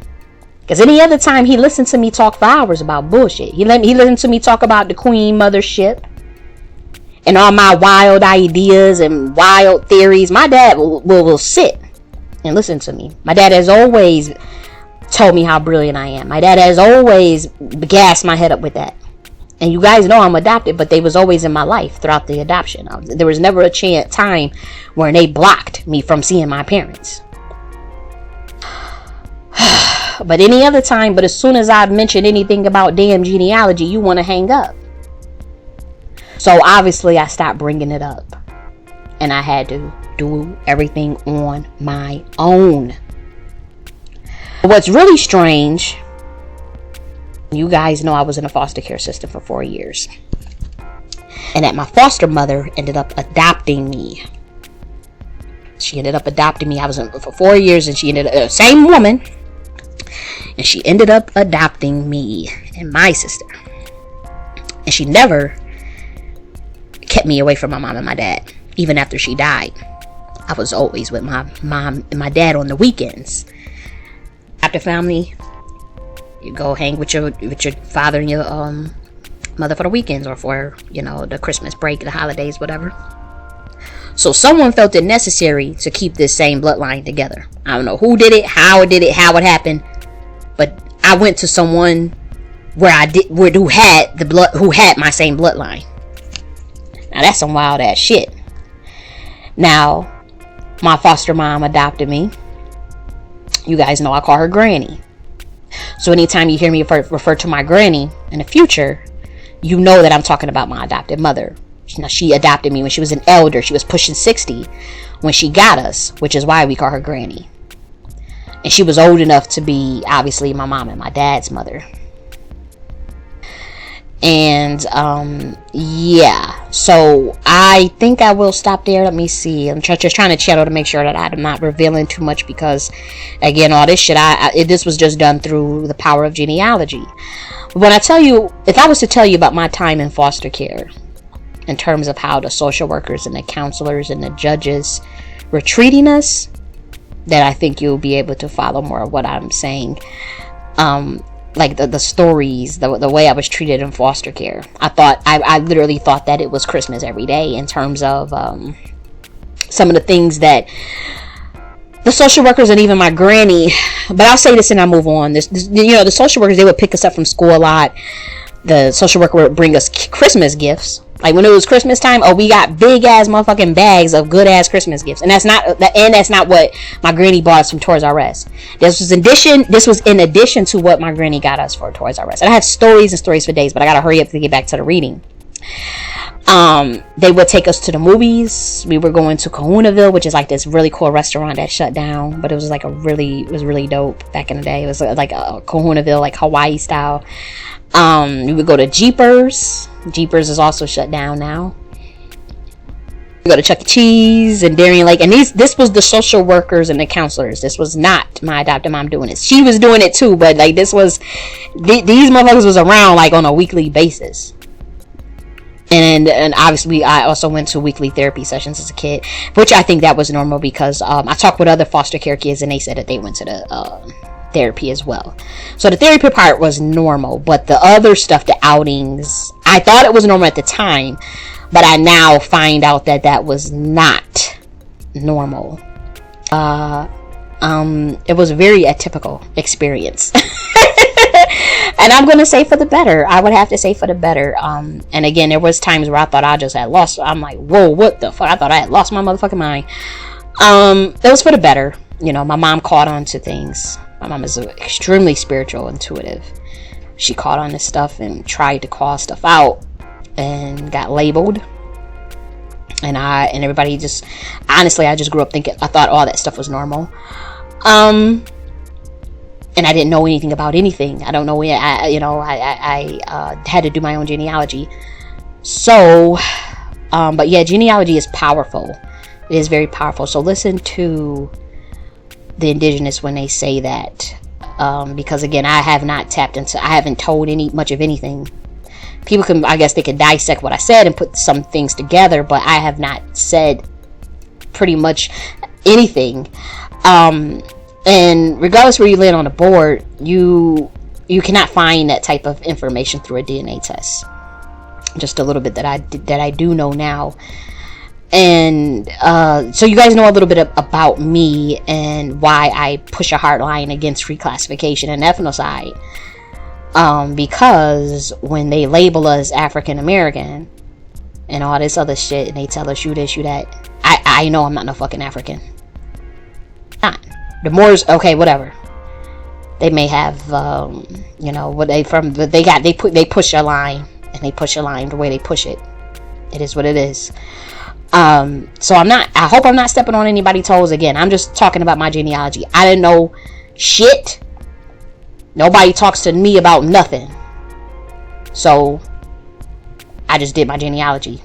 because any other time he listened to me talk for hours about bullshit. He listened to me talk about the queen mothership and all my wild ideas and wild theories. My dad will sit and listen to me. My dad has always told me how brilliant I am. My dad has always gassed my head up with that. And you guys know I'm adopted, but they was always in my life throughout the adoption. There was never a time where they blocked me from seeing my parents. But any other time, but as soon as I mention anything about damn genealogy, you want to hang up. So obviously I stopped bringing it up, and I had to do everything on my own. What's really strange, you guys know I was in a foster care system for 4 years, and that my foster mother ended up adopting me. She ended up adopting me. I was in for 4 years, and she ended up, same woman, and she ended up adopting me and my sister. And she never kept me away from my mom and my dad. Even after she died, I was always with my mom and my dad on the weekends. After family, you go hang with your father and your mother for the weekends, or for, you know, the Christmas break, the holidays, whatever. So someone felt it necessary to keep this same bloodline together. I don't know who did it, how it happened, but I went to someone who had my same bloodline. Now that's some wild ass shit. Now, my foster mom adopted me. You guys know I call her Granny. So anytime you hear me refer to my granny in the future, you know that I'm talking about my adopted mother. Now, she adopted me when she was an elder. She was pushing 60 when she got us, which is why we call her Granny. And she was old enough to be, obviously, my mom and my dad's mother. And yeah, so I think I will stop there. Let me see. I'm just trying to channel to make sure that I'm not revealing too much, because again, all this shit, this was just done through the power of genealogy. When I tell you, if I was to tell you about my time in foster care, in terms of how the social workers and the counselors and the judges were treating us, that I think you'll be able to follow more of what I'm saying. Like the stories, the way I was treated in foster care. I literally thought that it was Christmas every day, in terms of some of the things that the social workers and even my granny. But I'll say this and I'll move on. The social workers, they would pick us up from school a lot. The social worker would bring us Christmas gifts. Like when it was Christmas time, we got big ass motherfucking bags of good ass Christmas gifts, and that's not what my granny bought us from Toys R Us. This was in addition to what my granny got us for Toys R Us. And I have stories and stories for days, but I gotta hurry up to get back to the reading. They would take us to the movies. We were going to Kahunaville, which is like this really cool restaurant that shut down, but it was like it was really dope back in the day. It was like a Kahunaville, like Hawaii style. We would go to Jeepers. Jeepers is also shut down now. We go to Chuck E. Cheese and Darien Lake, and this was the social workers and the counselors. This was not my adopted mom doing it. She was doing it too, but like these motherfuckers was around like on a weekly basis. And obviously I also went to weekly therapy sessions as a kid, which I think that was normal, because I talked with other foster care kids and they said that they went to the therapy as well. So the therapy part was normal, but the other stuff, the outings, I thought it was normal at the time, but I now find out that was not normal. It was a very atypical experience. And I'm gonna say for the better. I would have to say for the better. And again, there was times where I thought I just had lost. I'm like, whoa, what the fuck? I thought I had lost my motherfucking mind. It was for the better. You know, my mom caught on to things. My mom is extremely spiritual, intuitive. She caught on this stuff and tried to call stuff out, and got labeled. And everybody just, honestly, I just grew up thinking, I thought all that stuff was normal. And I didn't know anything about anything. I don't know. I had to do my own genealogy. So, But yeah, genealogy is powerful. It is very powerful. So listen to the Indigenous when they say that. Because again, I haven't told much of anything. People can, I guess they could dissect what I said and put some things together, but I have not said pretty much anything. And regardless where you land on the board, you cannot find that type of information through a DNA test. Just a little bit that I do know now. And so you guys know a little bit about me and why I push a hard line against reclassification and ethnocide. Because when they label us African American and all this other shit, and they tell us you this, you that, I know I'm not no fucking African. Not. The Moors, okay, whatever. They may have, what they from, but they push a line, and they push a line the way they push it. It is what it is. So I hope I'm not stepping on anybody's toes again. I'm just talking about my genealogy. I didn't know shit. Nobody talks to me about nothing. So I just did my genealogy.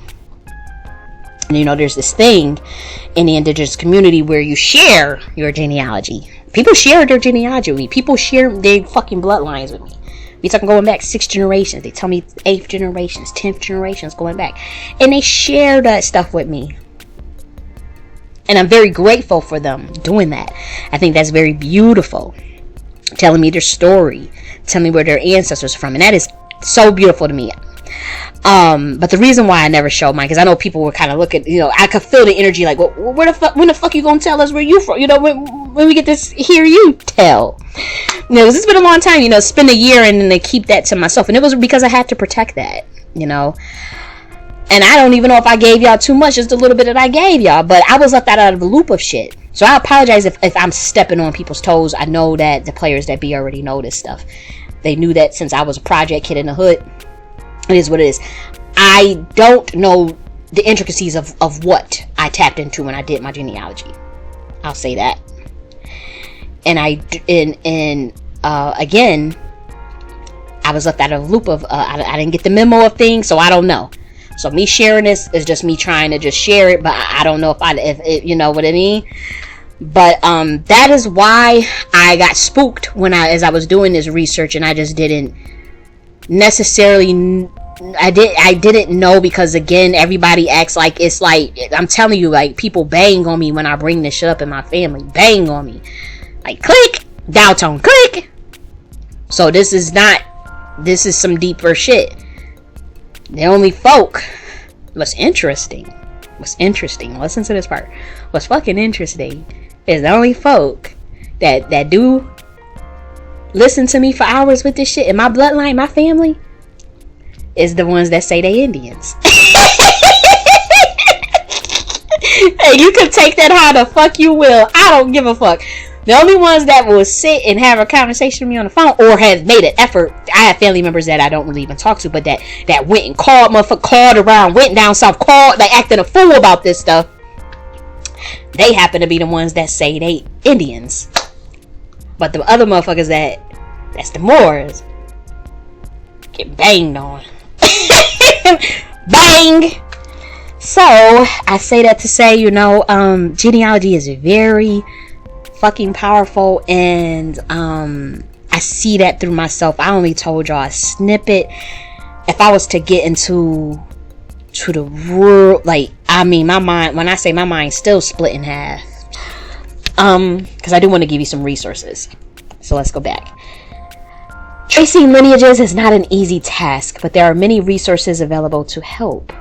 And there's this thing in the Indigenous community where you share your genealogy. People share their genealogy with me. People share their fucking bloodlines with me. We talking going back 6 generations. They tell me 8th generations, 10th generations going back. And they share that stuff with me. And I'm very grateful for them doing that. I think that's very beautiful. Telling me their story. Telling me where their ancestors are from. And that is so beautiful to me. But the reason why I never show mine, because I know people were kind of looking, I could feel the energy like, well, when the fuck you gonna tell us where you from? When we get to hear you tell. It's been a long time, spend a year and then they keep that to myself. And it was because I had to protect that, And I don't even know if I gave y'all too much, just a little bit that I gave y'all. But I was left out of the loop of shit. So I apologize if I'm stepping on people's toes. I know that the players that be already know this stuff. They knew that since I was a project kid in the hood. It is what it is. I don't know the intricacies of what I tapped into when I did my genealogy. I'll say that. And again, I was left out of the loop of I didn't get the memo of things, so I don't know. So me sharing this is just me trying to just share it, but I don't know if you know what I mean. But that is why I got spooked as I was doing this research, and I just didn't necessarily. I didn't know, because again, everybody acts like it's like, I'm telling you, like, people bang on me when I bring this shit up in my family. Bang on me. Like, click, down tone, click. So this is some deeper shit. The only folk, what's interesting, listen to this part. What's fucking interesting is the only folk that do listen to me for hours with this shit in my bloodline, my family, is the ones that say they Indians. Hey, you can take that how the fuck you will. I don't give a fuck. The only ones that will sit and have a conversation with me on the phone, or have made an effort, I have family members that I don't really even talk to, but that went and called around, went down south, called, like, acting a fool about this stuff. They happen to be the ones that say they Indians. But the other motherfuckers that's the Moors, get banged on. Bang! So I say that to say, genealogy is very fucking powerful, and I see that through myself. I only told y'all a snippet. If I was to get into the world, like, I mean, my mind, when I say my mind, still split in half. Because I do want to give you some resources. So let's go back. Tracing lineages is not an easy task, but there are many resources available to help.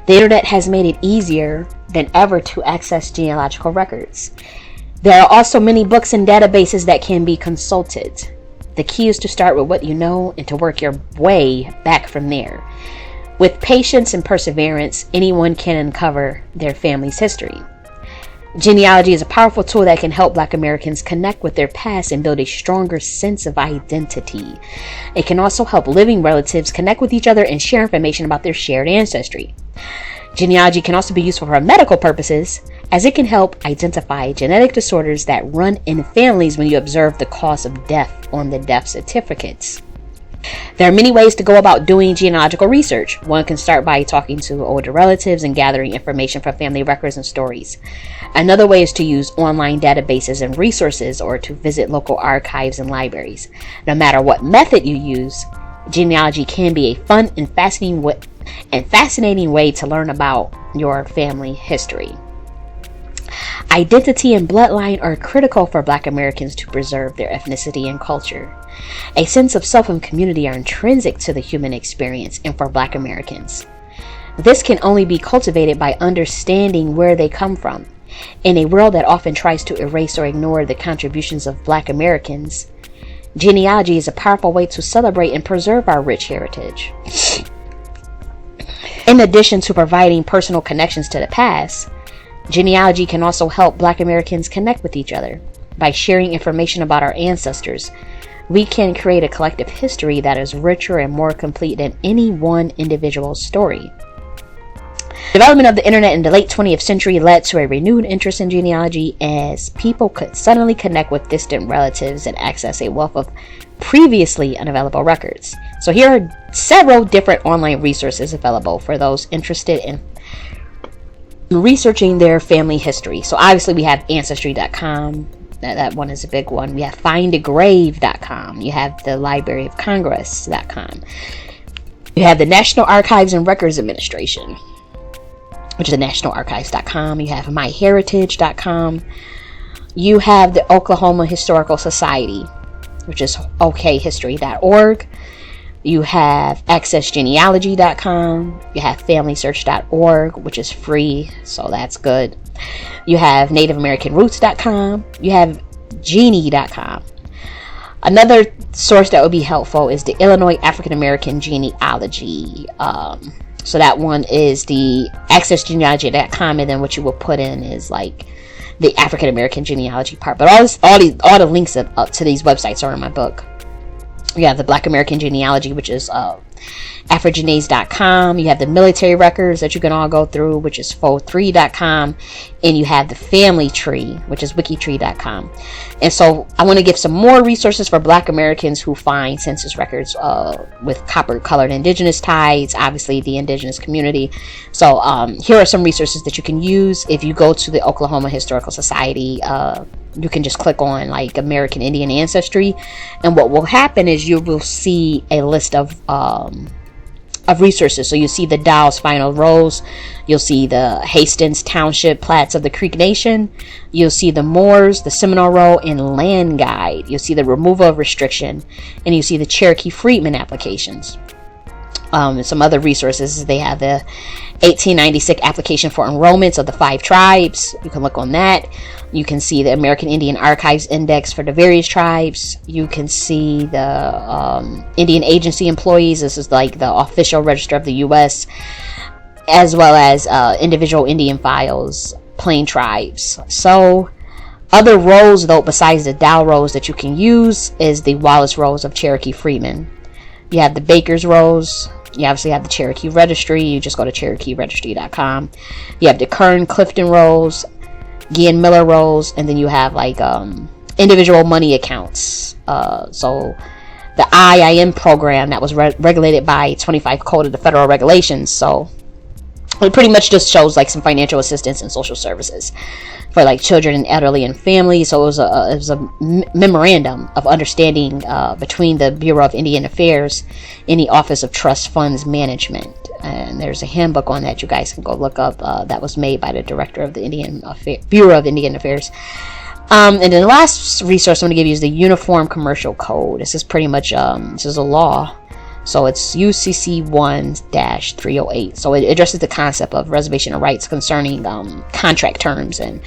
The internet has made it easier than ever to access genealogical records. There are also many books and databases that can be consulted. The key is to start with what you know and to work your way back from there. With patience and perseverance, anyone can uncover their family's history. Genealogy is a powerful tool that can help Black Americans connect with their past and build a stronger sense of identity. It can also help living relatives connect with each other and share information about their shared ancestry. Genealogy can also be useful for medical purposes, as it can help identify genetic disorders that run in families when you observe the cause of death on the death certificates. There are many ways to go about doing genealogical research. One can start by talking to older relatives and gathering information from family records and stories. Another way is to use online databases and resources, or to visit local archives and libraries. No matter what method you use, genealogy can be a fun and fascinating way to learn about your family history. Identity and bloodline are critical for Black Americans to preserve their ethnicity and culture. A sense of self and community are intrinsic to the human experience and for Black Americans. This can only be cultivated by understanding where they come from. In a world that often tries to erase or ignore the contributions of Black Americans, genealogy is a powerful way to celebrate and preserve our rich heritage. In addition to providing personal connections to the past, genealogy can also help Black Americans connect with each other. By sharing information about our ancestors, we can create a collective history that is richer and more complete than any one individual's story. Development of the internet in the late 20th century led to a renewed interest in genealogy, as people could suddenly connect with distant relatives and access a wealth of previously unavailable records. So here are several different online resources available for those interested in researching their family history. So obviously we have ancestry.com. That one is a big one. We have findagrave.com. You have the Library of Congress.com. You have the National Archives and Records Administration, which is the nationalarchives.com. You have myheritage.com. You have the Oklahoma Historical Society, which is okhistory.org. You have accessgenealogy.com. You have familysearch.org, which is free, so that's good. You have nativeamericanroots.com. You have genie.com. Another source that would be helpful is the Illinois African American Genealogy. So that one is the accessgenealogy.com, and then what you will put in is like the African American genealogy part. But all the links up to these websites are in my book. You have the Black American Genealogy, which is afrogenese.com. You have the military records that you can all go through, which is fo3.com. And you have the family tree, which is wikitree.com. And so I want to give some more resources for Black Americans who find census records with copper-colored Indigenous ties, obviously the Indigenous community. So here are some resources that you can use. If you go to the Oklahoma Historical Society, you can just click on like American Indian Ancestry, and what will happen is you will see a list of resources. So you see the Dow's Final Rolls, you'll see the Hastings Township Plats of the Creek Nation, you'll see the Moors, the Seminole Roll, and Land Guide. You'll see the removal of restriction, and you see the Cherokee Freedman applications. And some other resources, they have the 1896 application for enrollments of the 5 tribes. You can look on that. You can see the American Indian Archives Index for the various tribes. You can see the Indian Agency employees. This is like the official register of the U.S., as well as individual Indian files, plain tribes. So other rolls, though, besides the Dow rolls that you can use, is the Wallace rolls of Cherokee Freedmen. You have the Baker's rolls. You obviously have the Cherokee Registry. You just go to CherokeeRegistry.com. You have the Kern Clifton rolls, Gian Miller rolls, and then you have like individual money accounts. So the IIM program that was regulated by 25 Code of the Federal Regulations. So it pretty much just shows like some financial assistance and social services for like children and elderly and families. So it was a memorandum of understanding between the Bureau of Indian Affairs and the Office of Trust Funds Management. And there's a handbook on that you guys can go look up. That was made by the director of the Bureau of Indian Affairs. And then the last resource I'm going to give you is the Uniform Commercial Code. This is pretty much this is a law. So it's UCC 1-308. So it addresses the concept of reservation of rights concerning contract terms and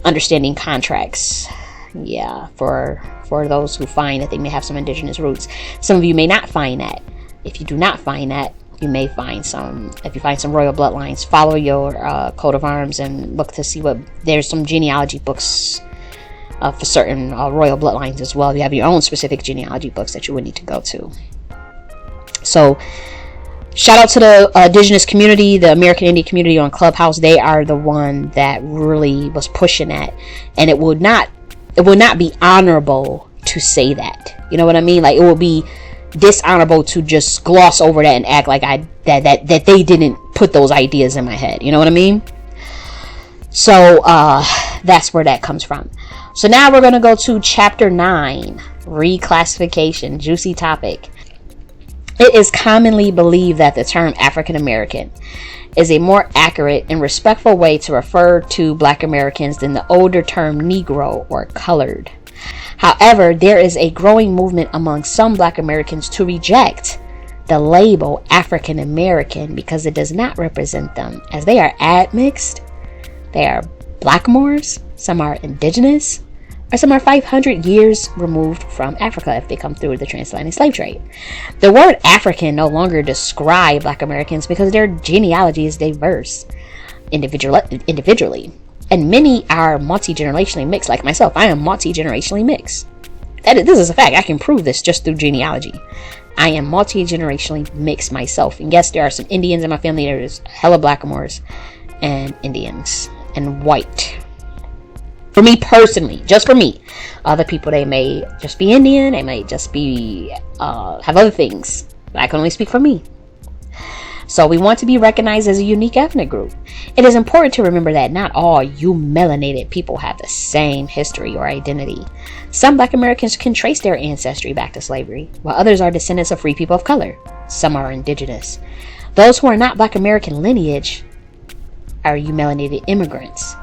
understanding contracts. Yeah, for those who find that they may have some indigenous roots. Some of you may not find that. If you do not find that, you may find some. If you find some royal bloodlines, follow your coat of arms and look to see what. There's some genealogy books for certain royal bloodlines as well. You have your own specific genealogy books that you would need to go to. So shout out to the Indigenous community, the American Indian community on Clubhouse. They are the one that really was pushing that, and it would not be honorable to say that. You know what I mean? Like, it will be dishonorable to just gloss over that and act like that they didn't put those ideas in my head. You know what I mean? So that's where that comes from. So now we're going to go to chapter 9, reclassification. Juicy topic. It is commonly believed that the term African American is a more accurate and respectful way to refer to Black Americans than the older term Negro or colored. However, there is a growing movement among some Black Americans to reject the label African American because it does not represent them, as they are admixed, they are Blackmores, some are Indigenous, or some are 500 years removed from Africa if they come through the transatlantic slave trade. The word African no longer describes Black Americans because their genealogy is diverse individually, and many are multi-generationally mixed. Like myself, I am multi-generationally mixed. This is a fact. I can prove this just through genealogy. I am multi-generationally mixed myself, and yes, there are some Indians in my family. There's hella Blackmores and Indians and white. For me personally, just for me. Other people, they may just be Indian, they may just be have other things. But I can only speak for me. So we want to be recognized as a unique ethnic group. It is important to remember that not all you melanated people have the same history or identity. Some Black Americans can trace their ancestry back to slavery, while others are descendants of free people of color. Some are Indigenous. Those who are not Black American lineage are you melanated immigrants.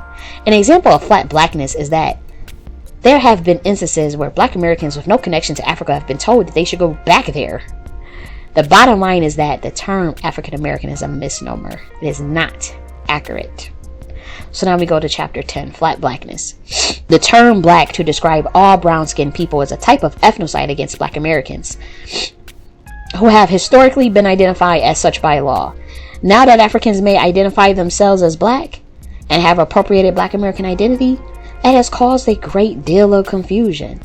An example of flat blackness is that there have been instances where Black Americans with no connection to Africa have been told that they should go back there. The bottom line is that the term African American is a misnomer. It is not accurate. So now we go to chapter 10, flat blackness. The term Black to describe all brown-skinned people is a type of ethnocide against Black Americans who have historically been identified as such by law. Now that Africans may identify themselves as Black and have appropriated Black American identity, that has caused a great deal of confusion.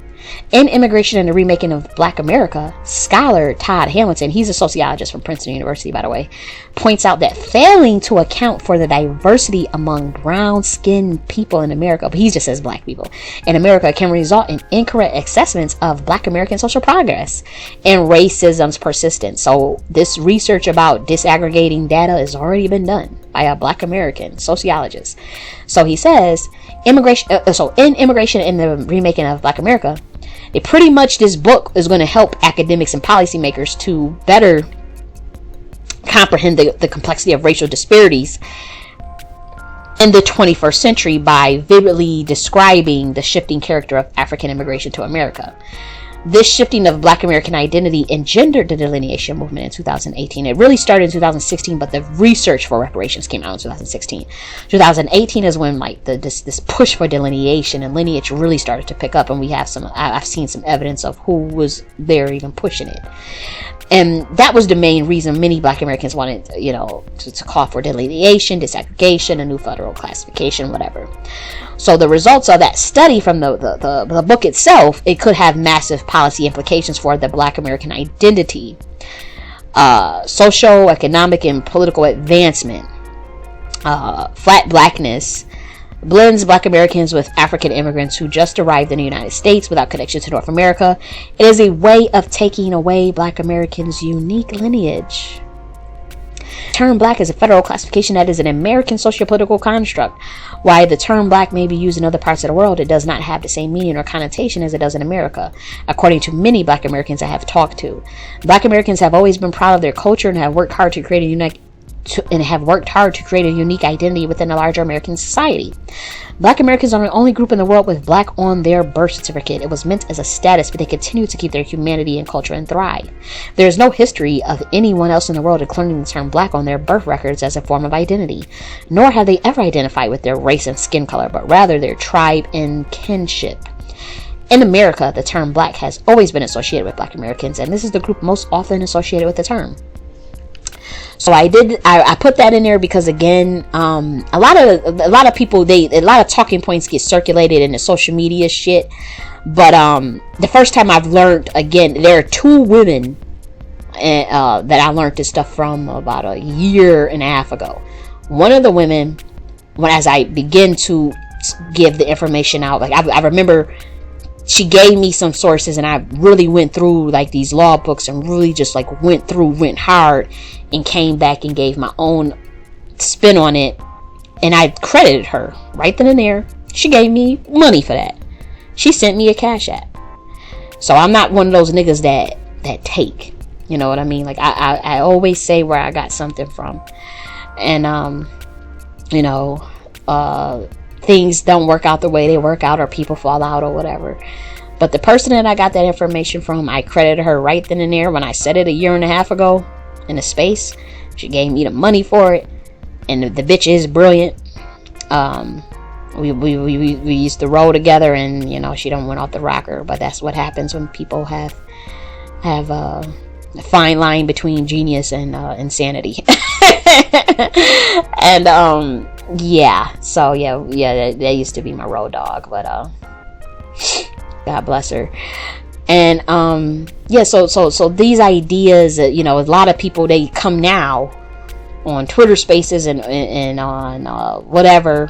In Immigration and the Remaking of Black America, scholar Todd Hamilton, he's a sociologist from Princeton University, by the way, points out that failing to account for the diversity among brown-skinned people in America, but he just says Black people, in America can result in incorrect assessments of Black American social progress and racism's persistence. So this research about disaggregating data has already been done by a Black American sociologist. So he says, in Immigration and the Remaking of Black America, pretty much this book is going to help academics and policymakers to better comprehend the complexity of racial disparities in the 21st century by vividly describing the shifting character of African immigration to America. This shifting of Black American identity engendered the delineation movement in 2018. It really started in 2016, but the research for reparations came out in 2016. 2018 is when this push for delineation and lineage really started to pick up, and I've seen some evidence of who was there even pushing it. And that was the main reason many Black Americans wanted, to call for delineation, disaggregation, a new federal classification, whatever. So the results of that study from the book itself, it could have massive policy implications for the Black American identity, social, economic, and political advancement. Flat blackness blends Black Americans with African immigrants who just arrived in the United States without connection to North America. It is a way of taking away Black Americans' unique lineage. The term Black is a federal classification that is an American sociopolitical construct. While the term Black may be used in other parts of the world, it does not have the same meaning or connotation as it does in America, according to many Black Americans I have talked to. Black Americans have always been proud of their culture and have worked hard to create a unique identity within a larger American society. Black Americans are the only group in the world with Black on their birth certificate. It was meant as a status, but they continue to keep their humanity and culture and thrive. There is no history of anyone else in the world including the term Black on their birth records as a form of identity, nor have they ever identified with their race and skin color, but rather their tribe and kinship. In America, the term Black has always been associated with Black Americans, and this is the group most often associated with the term. So I put that in there because, again, a lot of people, a lot of talking points get circulated in the social media shit. But the first time I've learned, again, there are two women that I learned this stuff from about a year and a half ago. One of the women, as I begin to give the information out, like I remember she gave me some sources, and I really went through like these law books and really just like went hard, and came back and gave my own spin on it. And I credited her right then and there. She gave me money for that. She sent me a Cash App. So I'm not one of those niggas that take. You know what I mean? Like I always say where I got something from. And you know, things don't work out the way they work out, or people fall out or whatever. But the person that I got that information from, I credited her right then and there when I said it 1.5 years ago in a space. She gave me the money for it, and the bitch is brilliant. We used to roll together, and you know, she done went off the rocker. But that's what happens when people have a fine line between genius and insanity. And yeah, so yeah, that used to be my road dog, but God bless her. And yeah, so these ideas, you know, a lot of people, they come now on Twitter Spaces and on whatever,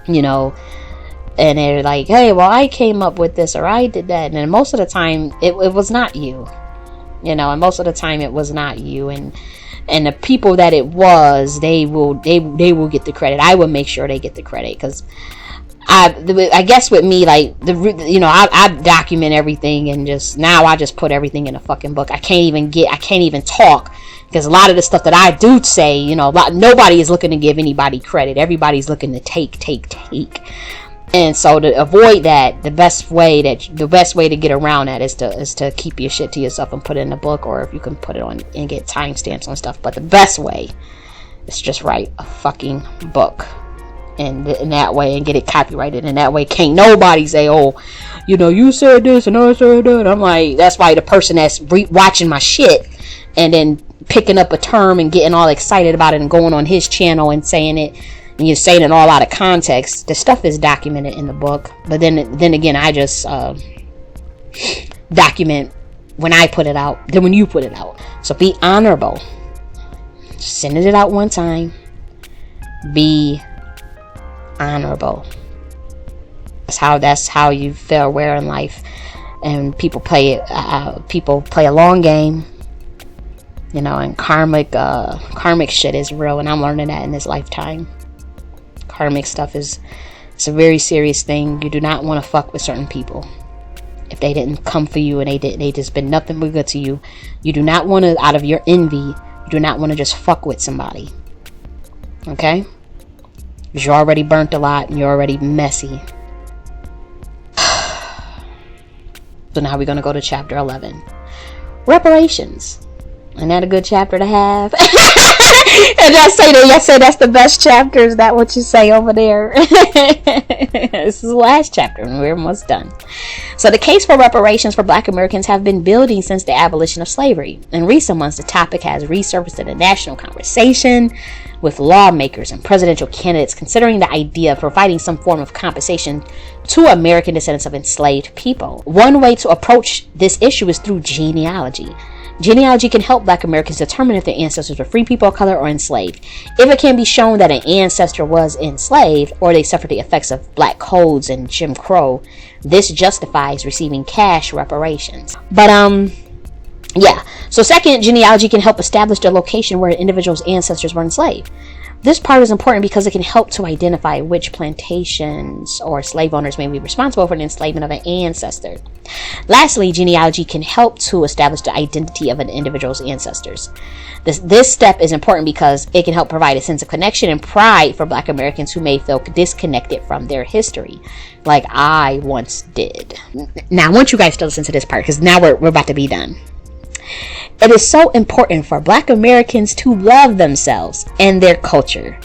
you know, and they're like, hey, well, I came up with this, or I did that. And then most of the time it was not you, you know, and most of the time it was not you. And the people that it was, they will get the credit. I will make sure they get the credit, because I guess with me, like, you know, I document everything, and just now I just put everything in a fucking book. I can't even talk, because a lot of the stuff that I do say, you know, nobody is looking to give anybody credit. Everybody's looking to take. And so to avoid that, the best way to get around that is to keep your shit to yourself and put it in a book, or if you can put it on and get timestamps on stuff. But the best way is just write a fucking book, and in that way, and get it copyrighted. And that way, can't nobody say, oh, you know, you said this and I said that. I'm like, that's why the person that's watching my shit and then picking up a term and getting all excited about it and going on his channel and saying it, and you're saying it all out of context. The stuff is documented in the book, but then again, I just document when I put it out, then when you put it out. So be honorable. Sending it out one time. Be honorable. That's how you fare well in life. And people play a long game, you know, and karmic shit is real, and I'm learning that in this lifetime. Karmic stuff it's a very serious thing. You do not want to fuck with certain people if they didn't come for you, and they just been nothing but good to you. You do not want to, out of your envy, you do not want to just fuck with somebody, okay? Because you're already burnt a lot and you're already messy. So now we're going to go to chapter 11. Reparations. Isn't that a good chapter to have? And I say that, y'all say that's the best chapter. Is that what you say over there? This is the last chapter and we're almost done. So the case for reparations for Black Americans have been building since the abolition of slavery. In recent months, the topic has resurfaced in the national conversation, with lawmakers and presidential candidates considering the idea of providing some form of compensation to American descendants of enslaved people. One way to approach this issue is through genealogy. Genealogy can help Black Americans determine if their ancestors were free people of color or enslaved. If it can be shown that an ancestor was enslaved, or they suffered the effects of Black codes and Jim Crow, this justifies receiving cash reparations. But yeah. So second, genealogy can help establish the location where an individual's ancestors were enslaved. This part is important because it can help to identify which plantations or slave owners may be responsible for the enslavement of an ancestor. Lastly, genealogy can help to establish the identity of an individual's ancestors. This step is important because it can help provide a sense of connection and pride for Black Americans who may feel disconnected from their history, like I once did. Now, I want you guys to listen to this part because now we're about to be done. It is so important for Black Americans to love themselves and their culture.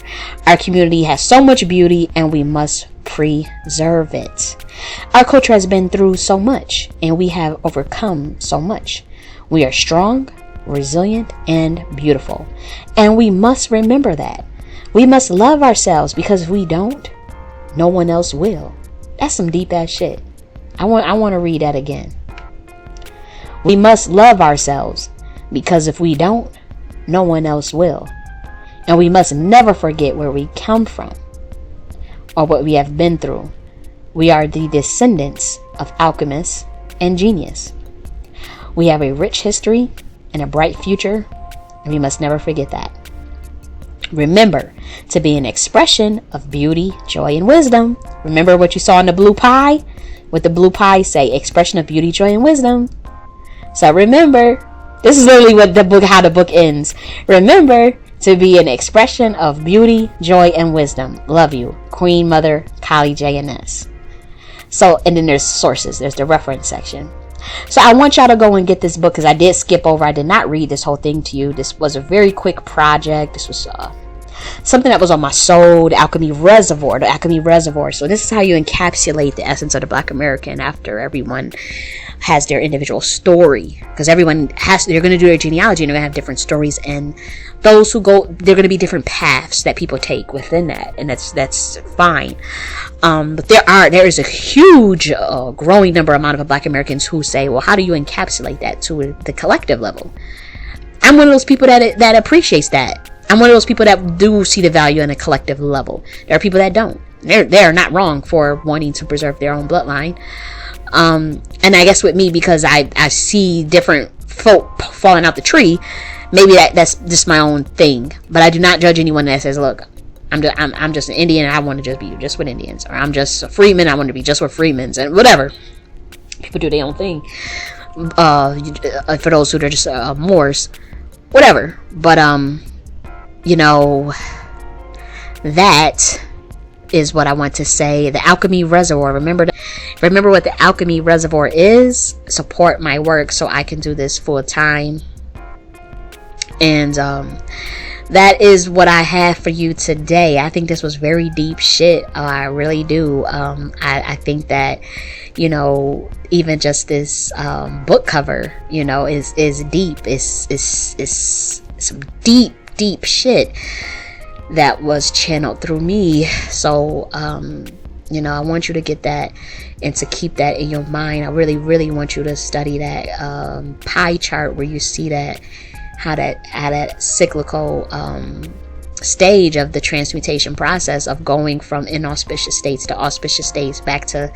Our community has so much beauty and we must preserve it. Our culture has been through so much and we have overcome so much. We are strong, resilient, and beautiful. And we must remember that. We must love ourselves because if we don't, no one else will. That's some deep ass shit. I want to read that again. We must love ourselves because if we don't, no one else will. And we must never forget where we come from or what we have been through. We are the descendants of alchemists and genius. We have a rich history and a bright future, and we must never forget that. Remember to be an expression of beauty, joy, and wisdom. Remember what you saw in the blue pie? What the blue pie say? Expression of beauty, joy, and wisdom. So remember, this is literally what the book, how the book ends. Remember to be an expression of beauty, joy, and wisdom. Love you, Queen Mother Kali J.N.S. So, and then there's sources. There's the reference section. So I want y'all to go and get this book, because I did skip over. I did not read this whole thing to you. This was a very quick project. This was something that was on my soul. The Alchemy Reservoir. The Alchemy Reservoir. So this is how you encapsulate the essence of the Black American after everyone has their individual story, because everyone they're going to do their genealogy, and they're going to have different stories, and those who go, they're going to be different paths that people take within that, and that's fine. But there is a huge growing amount of Black Americans who say, well, how do you encapsulate that to the collective level? I'm one of those people that appreciates that. I'm one of those people that do see the value in a collective level. There are people that don't. They're not wrong for wanting to preserve their own bloodline. And I guess with me, because I see different folk falling out the tree, maybe that's just my own thing. But I do not judge anyone that says, look, I'm just an Indian and I want to just be just with Indians, or I'm just a Freedman, I want to be just with Freedmans, and whatever. People do their own thing. For those who are just Moors, whatever. But that is what I want to say. The Alchemy Reservoir. Remember what the Alchemy Reservoir is. Support my work so I can do this full time. And that is what I have for you today. I think this was very deep shit. I really do. I think that, even just this book cover, is deep. It's some deep shit that was channeled through me. So I want you to get that and to keep that in your mind. I really want you to study that pie chart where you see that how that cyclical stage of the transmutation process of going from inauspicious states to auspicious states, back to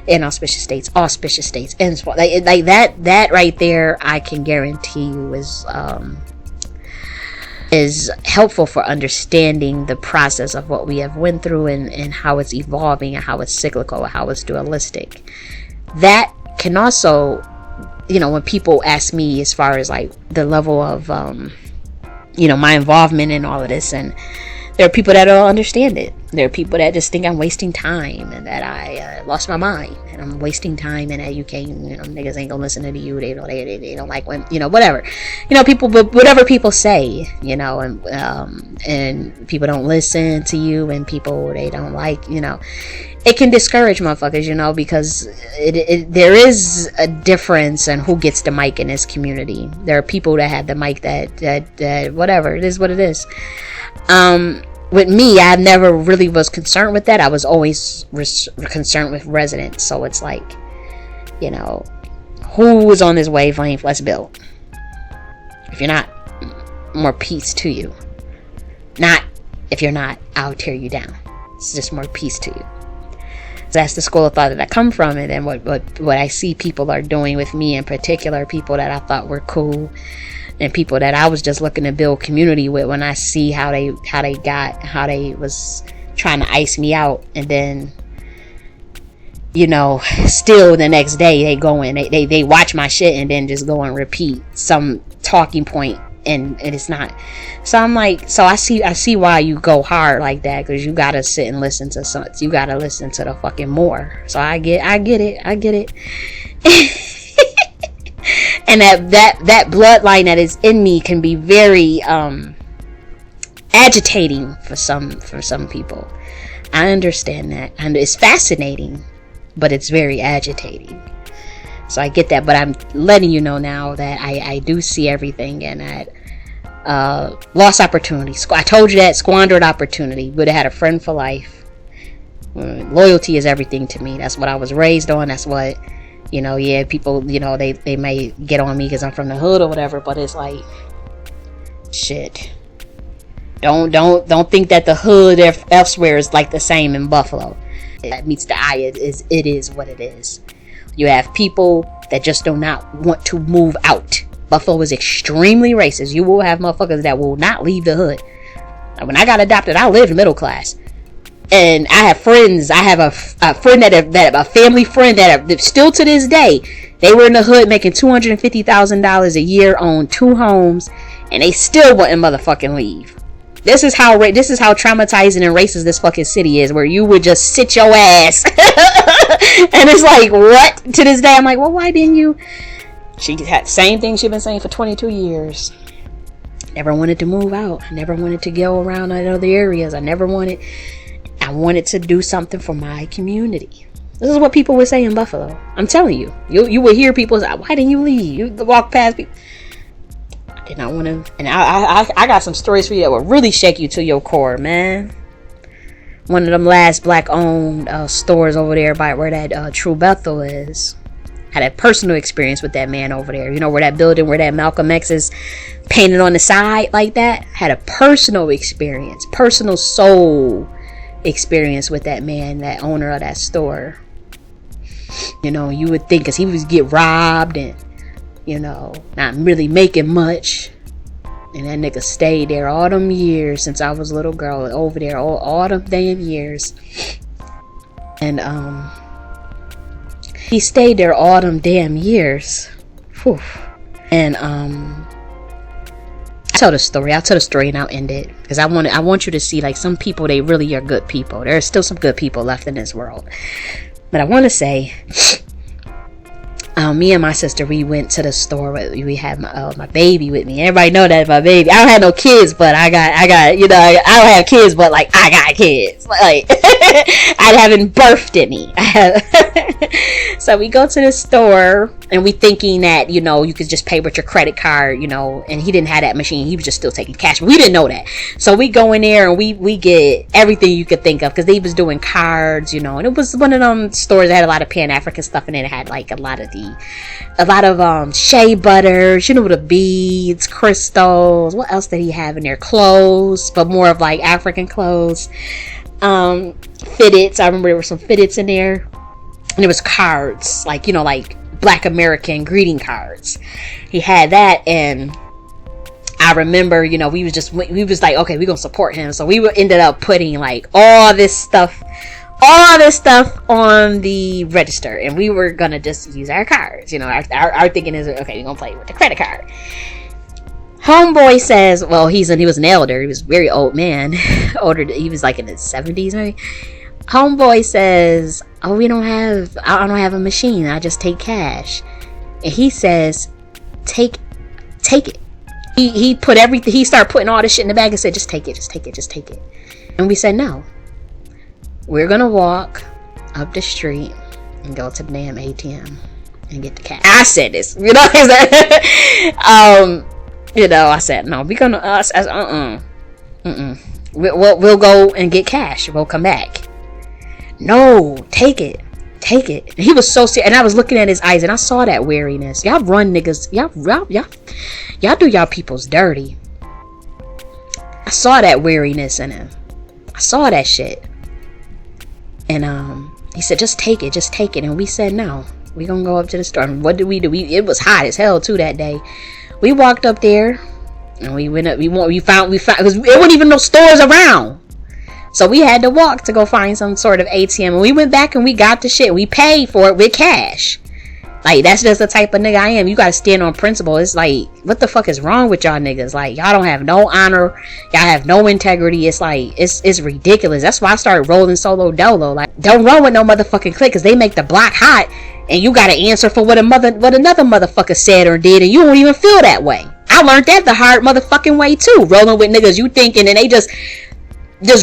inauspicious states, auspicious states, and so like that right there, I can guarantee you is helpful for understanding the process of what we have went through, and how it's evolving, and how it's cyclical, how it's dualistic. That can also, when people ask me as far as like the level of my involvement in all of this, and there are people that don't understand it. There are people that just think I'm wasting time, and that I lost my mind, and I'm wasting time, and that you can't, niggas ain't gonna listen to you. They don't like when, whatever, people, but whatever people say, and people don't listen to you, and people, they don't like, it can discourage motherfuckers, because there is a difference in who gets the mic in this community. There are people that have the mic that whatever, it is what it is. With me, I never really was concerned with that. I was always concerned with resonance. So it's like, who is on this wavelength? Let's build. If you're not, more peace to you. Not, if you're not, I'll tear you down. It's just more peace to you. So that's the school of thought that I come from, and then what I see people are doing with me in particular, people that I thought were cool, and people that I was just looking to build community with, when I see how they was trying to ice me out, and then still the next day they go in, they watch my shit and then just go and repeat some talking point, and it's not. So I'm like, so I see why you go hard like that, because you gotta sit and listen to something. You gotta listen to the fucking more. So I get it. And that bloodline that is in me can be very agitating for some people. I understand that, and it's fascinating, but it's very agitating. So I get that, but I'm letting you know now that I do see everything, and that lost opportunity. I told you that, squandered opportunity. Would have had a friend for life. Loyalty is everything to me. That's what I was raised on. That's what, people, they may get on me because I'm from the hood or whatever, but it's like, shit. Don't think that the hood elsewhere is like the same in Buffalo. that meets the eye. It is what it is. You have people that just do not want to move out. Buffalo is extremely racist. You will have motherfuckers that will not leave the hood. When I got adopted, I lived middle class. And I have friends. I have a friend a family friend that still to this day, they were in the hood making $250,000 a year, on 2 homes, and they still wouldn't motherfucking leave. This is how traumatizing and racist this fucking city is, where you would just sit your ass. And it's like, what? To this day, I'm like, well, why didn't you? She had the same thing she'd been saying for 22 years. Never wanted to move out. I never wanted to go around in other areas. I wanted to do something for my community. This is what people would say in Buffalo. I'm telling you. You would hear people say, why didn't you leave? You walk past people. I did not want to. And I got some stories for you that will really shake you to your core, man. One of them last black-owned stores over there by where that True Bethel is. Had a personal experience with that man over there. You know, where that building where that Malcolm X is painted on the side like that. Had a personal experience. Personal soul experience with that man, that owner of that store. You know, you would think, because he was get robbed and, you know, not really making much, and that nigga stayed there all them years since I was a little girl, over there all them damn years. And he stayed there all them damn years. Whew. And I'll tell the story and I'll end it, because I want you to see, like, some people, they really are good people. There are still some good people left in this world. But I want to say, me and my sister, we went to the store. We had my baby with me. Everybody know that my baby. I don't have no kids, but I got, you know, I don't have kids, but like I got kids. Like I haven't birthed any. So we go to the store and we thinking that, you know, you could just pay with your credit card, you know, and he didn't have that machine. He was just still taking cash. But we didn't know that. So we go in there and we get everything you could think of, because he was doing cards, you know, and it was one of them stores that had a lot of Pan-African stuff in it. It had like a lot of shea butters, you know, the beads, crystals. What else did he have in there? Clothes, but more of like African clothes. Fitteds. I remember there were some fitteds in there. And it was cards, like, you know, like Black American greeting cards. He had that, and I remember, you know, we was like, okay, we're gonna support him. So we ended up putting like all this stuff on the register, and we were gonna just use our cards. You know, our thinking is, okay, we're gonna play with the credit card. Homeboy says, well, he was an elder. He was a very old man. Older, he was like in his 70s maybe. Homeboy says, oh, I don't have a machine. I just take cash. And he says, take it. He put everything, he started putting all this shit in the bag and said, just take it. And we said, no. We're going to walk up the street and go to the damn ATM and get the cash. I said this, you know what I'm saying? You know, I said, no, we're going to, We'll go and get cash. We'll come back. No, take it. And he was so serious, and I was looking at his eyes, and I saw that weariness. Y'all run niggas. Y'all do y'all people's dirty. I saw that weariness in him. I saw that shit. And he said, just take it. And we said, no, we gonna go up to the store. And what did we do? It was hot as hell too that day. We walked up there, and we went up. We found because there weren't even no stores around. So we had to walk to go find some sort of ATM. And we went back and we got the shit. We paid for it with cash. Like, that's just the type of nigga I am. You gotta stand on principle. It's like, what the fuck is wrong with y'all niggas? Like, y'all don't have no honor. Y'all have no integrity. It's like, it's ridiculous. That's why I started rolling solo dolo. Like, don't run with no motherfucking clique, because they make the block hot. And you gotta answer for what another motherfucker said or did. And you don't even feel that way. I learned that the hard motherfucking way too. Rolling with niggas you thinking, and they just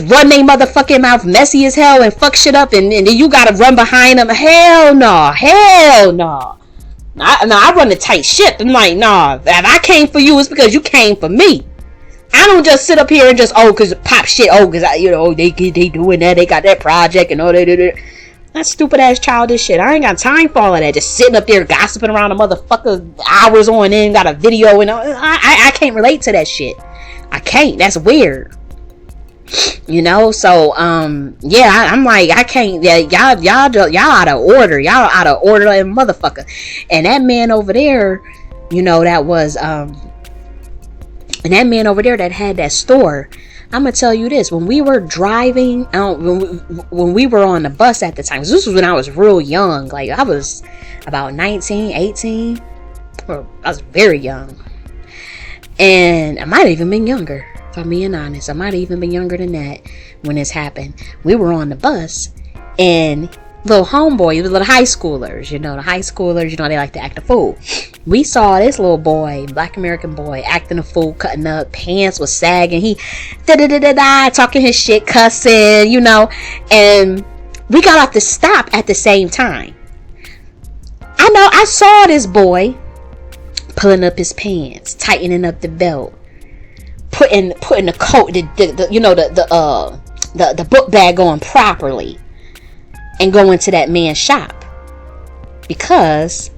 run their motherfucking mouth messy as hell and fuck shit up, and then you gotta run behind them. Hell no. I run a tight ship. I'm like, nah, if I came for you, it's because you came for me. I don't just sit up here and just, cause pop shit, cause they doing that, they got that project and all that. That stupid ass childish shit. I ain't got time for all of that. Just sitting up there gossiping around a motherfucker hours on end, got a video, and I can't relate to that shit. I can't. That's weird. You know, so yeah, I'm like, I can't. Yeah, y'all out of order. Y'all out of order, like motherfucker. And that man over there, you know, that was and that man over there that had that store. I'm gonna tell you this: when we were driving, when we were on the bus at the time, this was when I was real young. Like I was about 19, 18. Or I was very young, and I might have even been younger. If I'm being honest, I might have even been younger than that when this happened. We were on the bus, and little homeboy, the little high schoolers, you know, they like to act a fool. We saw this little boy, Black American boy, acting a fool, cutting up, pants was sagging, he talking his shit, cussing, you know, and we got off the stop at the same time. I saw this boy pulling up his pants, tightening up the belt, putting the coat, the book bag on properly, and going to that man's shop because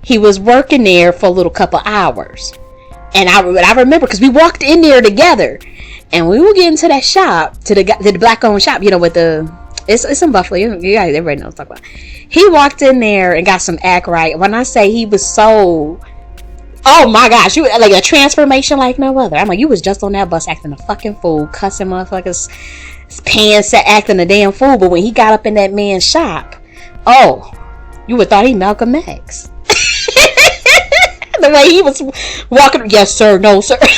he was working there for a little couple hours. And I remember because we walked in there together, and we were getting to that shop, to the black owned shop, you know, with the it's in Buffalo. You guys, everybody knows what I'm talking about. He walked in there and got some act right. When I say he was so, oh my gosh, you like a transformation like no other. I'm like, you was just on that bus acting a fucking fool, cussing motherfuckers, pants, acting a damn fool. But when he got up in that man's shop, oh, you would thought he Malcolm X. The way he was walking, yes sir, no sir. And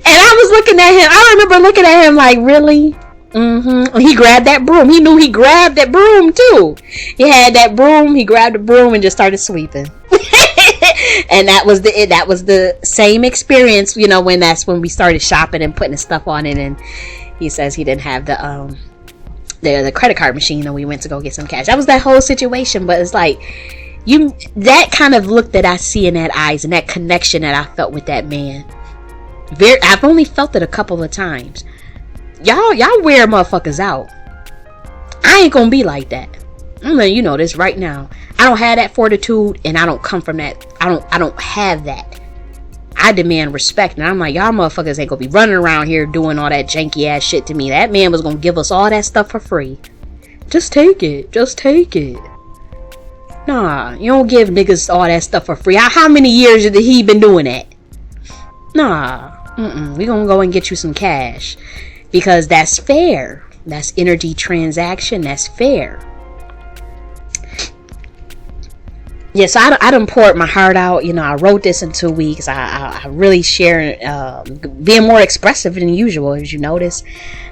I was looking at him. I remember looking at him like, really? He grabbed that broom. He knew he grabbed that broom too. He had that broom. He grabbed the broom and just started sweeping. And that was the same experience, you know, when we started shopping and putting the stuff on it. And he says he didn't have the credit card machine, and we went to go get some cash. That was that whole situation. But it's like that kind of look that I see in that eyes and that connection that I felt with that man. I've only felt it a couple of times. Y'all wear motherfuckers out. I ain't gonna be like that. I'm letting you know this right now. I don't have that fortitude, and I don't come from that. I don't have that. I demand respect, and I'm like, y'all motherfuckers ain't gonna be running around here doing all that janky ass shit to me. That man was gonna give us all that stuff for free. Just take it. Just take it. Nah, you don't give niggas all that stuff for free. How many years did he been doing that? Nah. We gonna go and get you some cash. Because that's fair. That's energy transaction. That's fair. Yeah, so I done poured my heart out. You know, I wrote this in 2 weeks. I really share, being more expressive than usual. As you notice,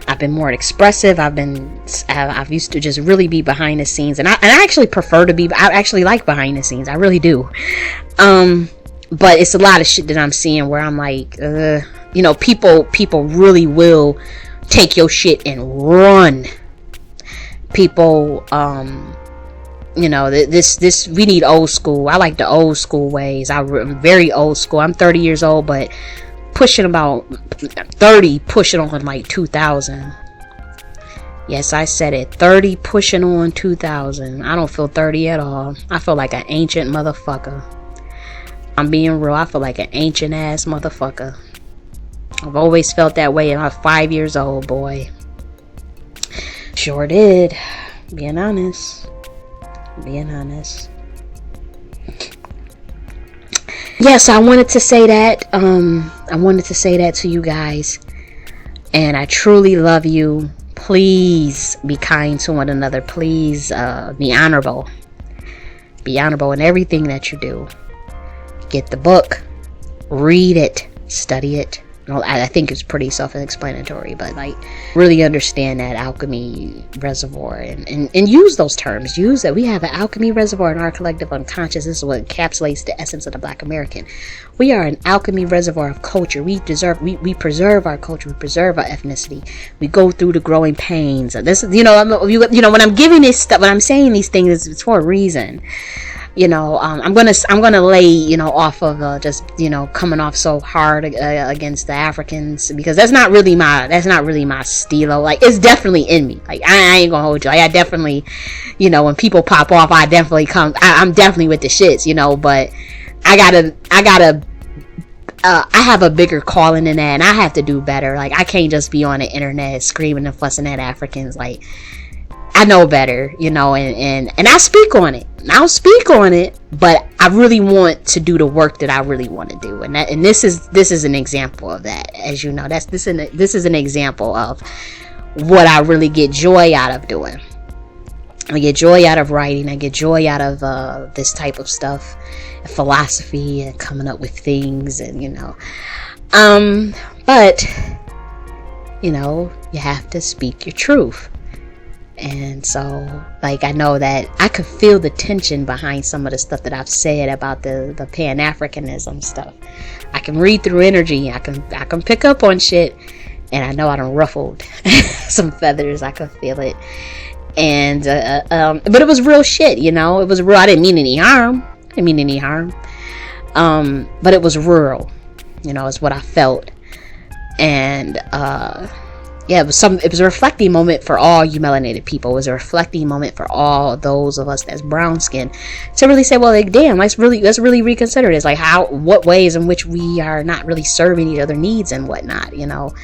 I've been more expressive. I've used to just really be behind the scenes, and I actually prefer to be. I actually like behind the scenes. I really do. But it's a lot of shit that I'm seeing where I'm like, you know, people really will take your shit and run. People, you know, this we need old school. I like the old school ways. I'm very old school. I'm 30 years old, but pushing about 30, pushing on like 2000. Yes, I said it. 30 pushing on 2000. I don't feel 30 at all. I feel like an ancient motherfucker. I'm being real. I feel like an ancient ass motherfucker. I've always felt that way, and I was 5 years old, boy. Sure did. Being honest. Yes, I wanted to say that. I wanted to say that to you guys. And I truly love you. Please be kind to one another. Please be honorable. Be honorable in everything that you do. Get the book. Read it. Study it. I think it's pretty self-explanatory, but like really understand that alchemy reservoir and use those terms. Use that we have an alchemy reservoir in our collective unconscious. This is what encapsulates the essence of the Black American. We are an alchemy reservoir of culture. We preserve our culture. We preserve our ethnicity. We go through the growing pains. This, you know, when I'm giving this stuff, when I'm saying these things, it's for a reason. You know, I'm gonna lay, you know, off of just, you know, coming off so hard against the Africans, because that's not really my stilo. Like, it's definitely in me. Like, I ain't gonna hold you. Like, I definitely, you know, when people pop off, I definitely come. I'm definitely with the shits, you know. But I gotta I have a bigger calling than that, and I have to do better. Like, I can't just be on the internet screaming and fussing at Africans. Like, I know better, you know, and I speak on it. I'll speak on it, but I really want to do the work that I really want to do, and this is an example of that. As you know, this is an example of what I really get joy out of doing. I get joy out of writing. I get joy out of this type of stuff, philosophy, and coming up with things, and you know, but you know, you have to speak your truth. And so, like, I know that I could feel the tension behind some of the stuff that I've said about the Pan-Africanism stuff. I can read through energy. I can pick up on shit, and I know I done ruffled some feathers. I could feel it. And but it was real shit, you know. It was real. I didn't mean any harm. But it was real, you know. It's what I felt. And yeah, it was a reflecting moment for all you melanated people. It was a reflecting moment for all those of us that's brown skinned, to really say, well, like, damn, let's really reconsider this. Like, what ways in which we are not really serving each other needs and whatnot, you know.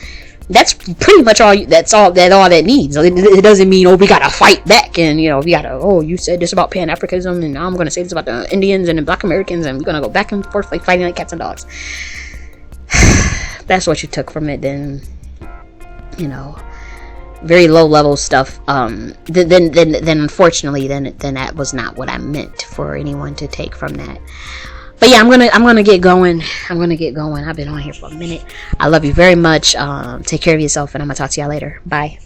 That's pretty much all. That's all that needs. It doesn't mean, oh, we gotta fight back, and you know, we gotta, oh, you said this about Pan-Africanism, and now I'm gonna say this about the Indians and the Black Americans, and we're gonna go back and forth like fighting like cats and dogs. That's what you took from it, then, you know, very low level stuff. Then unfortunately, then that was not what I meant for anyone to take from that. But yeah, I'm gonna get going. I've been on here for a minute. I love you very much. Take care of yourself, and I'm gonna talk to y'all later. Bye.